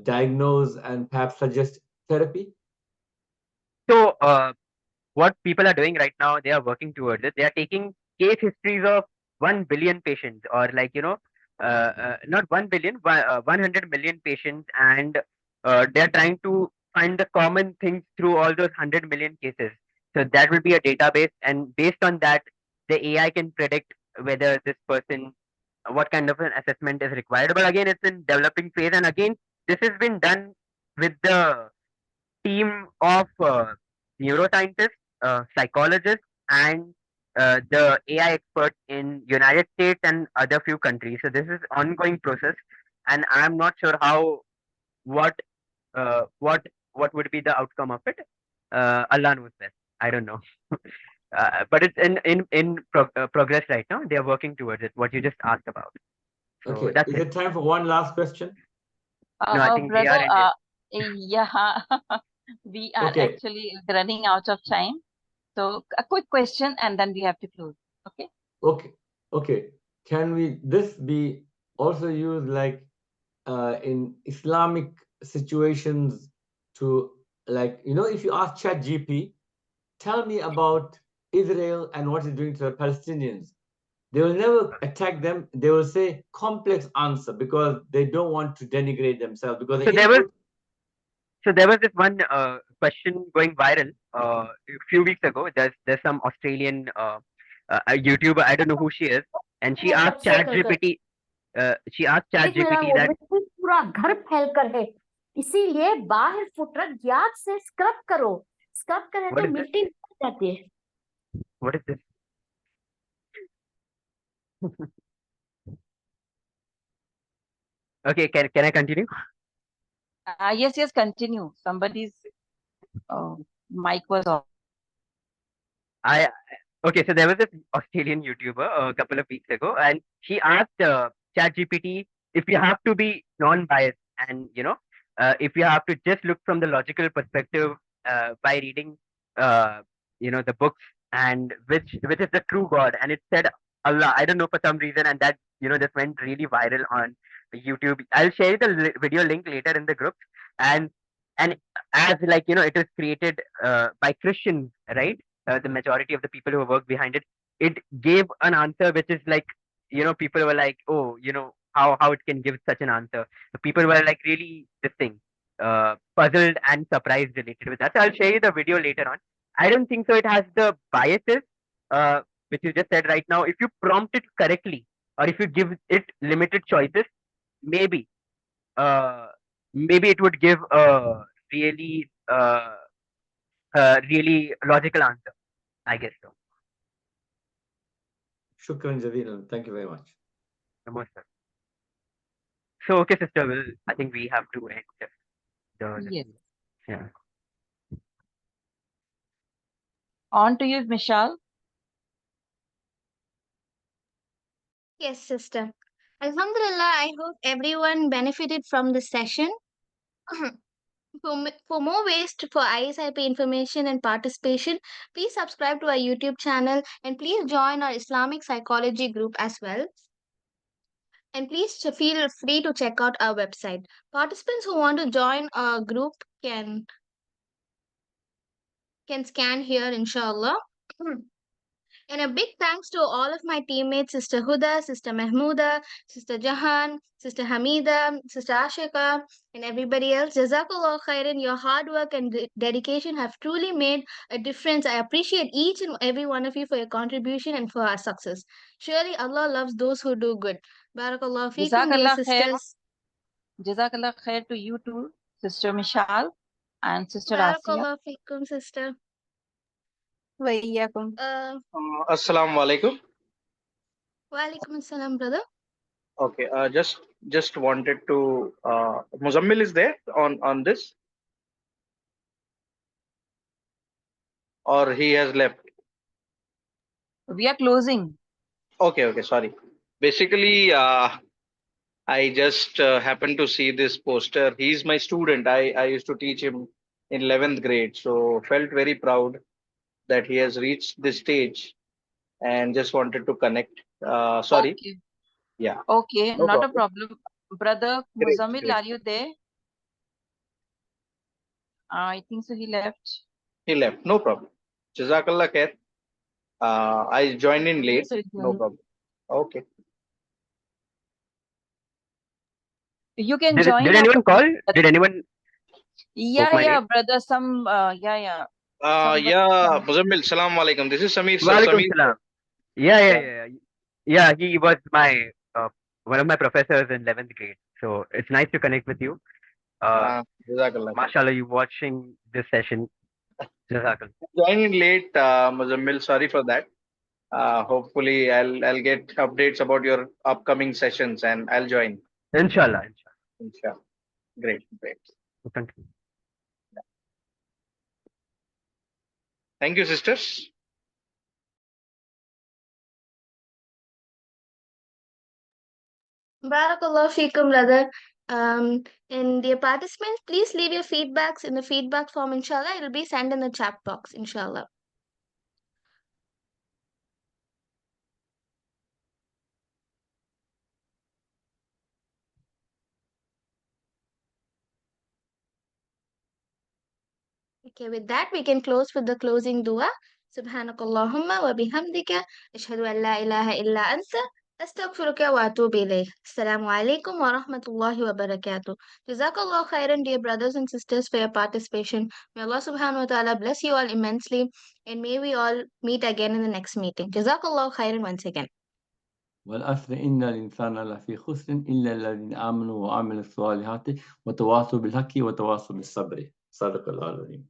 diagnose and perhaps suggest therapy? so, what people are doing right now, they are working towards it. They are taking case histories of 1 billion patients, or not 1 billion, 100 million patients, and they are trying to find the common things through all those 100 million cases. So that will be a database, and based on that, the AI can predict whether this person, what kind of an assessment is required. But again, it's in developing phase, and again, this has been done with the team of neuroscientists, psychologists, and the AI experts in United States and other few countries. So this is ongoing process, and I'm not sure how what uh, what what would be the outcome of it. Allah knows best. I don't know. But it's in progress right now. They are working towards it. What you just asked about. So Okay, that's is it. it time for one last question? No, I think we are Brother, ended. yeah, we are Okay, actually running out of time. So a quick question and then we have to close. Okay. okay. Can this be also used like in Islamic situations to, like, if you ask ChatGPT, tell me about Israel and what it's doing to the Palestinians, they will never attack them. They will say complex answer because they don't want to denigrate themselves, because the So there was input. So there was this one question going viral a few weeks ago. There's some Australian a YouTuber. I don't know who she is, and she asked ChatGPT. एक मेरा वो that मिट्टी पूरा घर फैल कर है, इसीलिए बाहर फुटरक याद से स्क्रब करो, स्क्रब करें what तो is this? मिट्टी निकल जाती है. What is this? Okay, can I continue? Yes, continue. Somebody's mic was off. I Okay, so there was this Australian YouTuber a couple of weeks ago, and she asked ChatGPT if you have to be non-biased, and if you have to just look from the logical perspective by reading, uh, the books, and which is the true God, and it said Allah. I don't know for some reason, and that just went really viral on YouTube. I'll share the video link later in the group, and and as like it was created by Christians, right? The majority of the people who work behind it, it gave an answer which is like, people were like, oh, how it can give such an answer. So people were like really this thing, puzzled and surprised related with that. So I'll share you the video later on. I don't think so. It has the biases, uh, which you just said right now. If you prompt it correctly, or if you give it limited choices, maybe, uh, maybe it would give a really, really logical answer. I guess so. Shukran jazeelan. Thank you very much. Namaskar. So, okay, sister, I think we have to end Yes. yeah. On to you, Michelle. Yes, sister. Alhamdulillah, I hope everyone benefited from this session. For more ways for ISIP information and participation, please subscribe to our YouTube channel and please join our Islamic psychology group as well. And please feel free to check out our website. Participants who want to join our group can scan here, inshallah. And a big thanks to all of my teammates, Sister Huda, Sister Mahmouda, Sister Jahan, Sister Hamida, Sister Ashika, and everybody else. Jazakallah khairan. Your hard work and dedication have truly made a difference. I appreciate each and every one of you for your contribution and for our success. Surely Allah loves those who do good. Barakallah feekum, dear Jazakallah khair. sisters. Jazakallah khair to you too, Sister Michelle and Sister Asiya. Barakallah feekum, sister. Waiyakum. Assalamu alaikum. Walaikum assalam, brother. Okay, just wanted to Muzammil is there on this, or he has left? We are closing. Okay, sorry. Basically, I just happened to see this poster. He's my student. I used to teach him in 11th grade, so felt very proud that he has reached this stage, and just wanted to connect. Sorry. Okay. Yeah. Okay, No not a problem. problem. Brother Great, Muzammil, great. are you there? I think so he left. He left. No problem. Jazakallah khair. I joined in late. No problem. Okay. You can Did join. anyone call? Did anyone? Yeah, brother. Some yeah. Muzammil, salam alaikum. This is Samir. Walaikum Samir. salam. Yeah. He was my one of my professors in 11th grade. So it's nice to connect with you. Jazakallah. Mashallah, you watching this session. Jazakallah. Joining late, Muzammil. Sorry for that. Hopefully, I'll get updates about your upcoming sessions, and I'll join. Inshallah. Great. Thank you. Thank you, sisters. Barakallah feekum, brother. And dear participants, please leave your feedbacks in the feedback form, inshallah. It will be sent in the chat box, inshallah. Okay, with that, we can close with the closing dua. Subhanakallahumma wa bihamdika. Ashhadu an la ilaha illa anta. Astaghfiruka wa atubu ilayk. Assalamu alaikum wa rahmatullahi wa barakatuh. Jazakallah khairan, dear brothers and sisters, for your participation. May Allah subhanahu wa ta'ala bless you all immensely, and may we all meet again in the next meeting. Jazakallah khairan once again. والعصر إن الإنسان لفي خسر إلا الذين آمنوا وعملوا الصالحات وتواصوا بالحق وتواصوا بالصبر. صدق الله العظيم.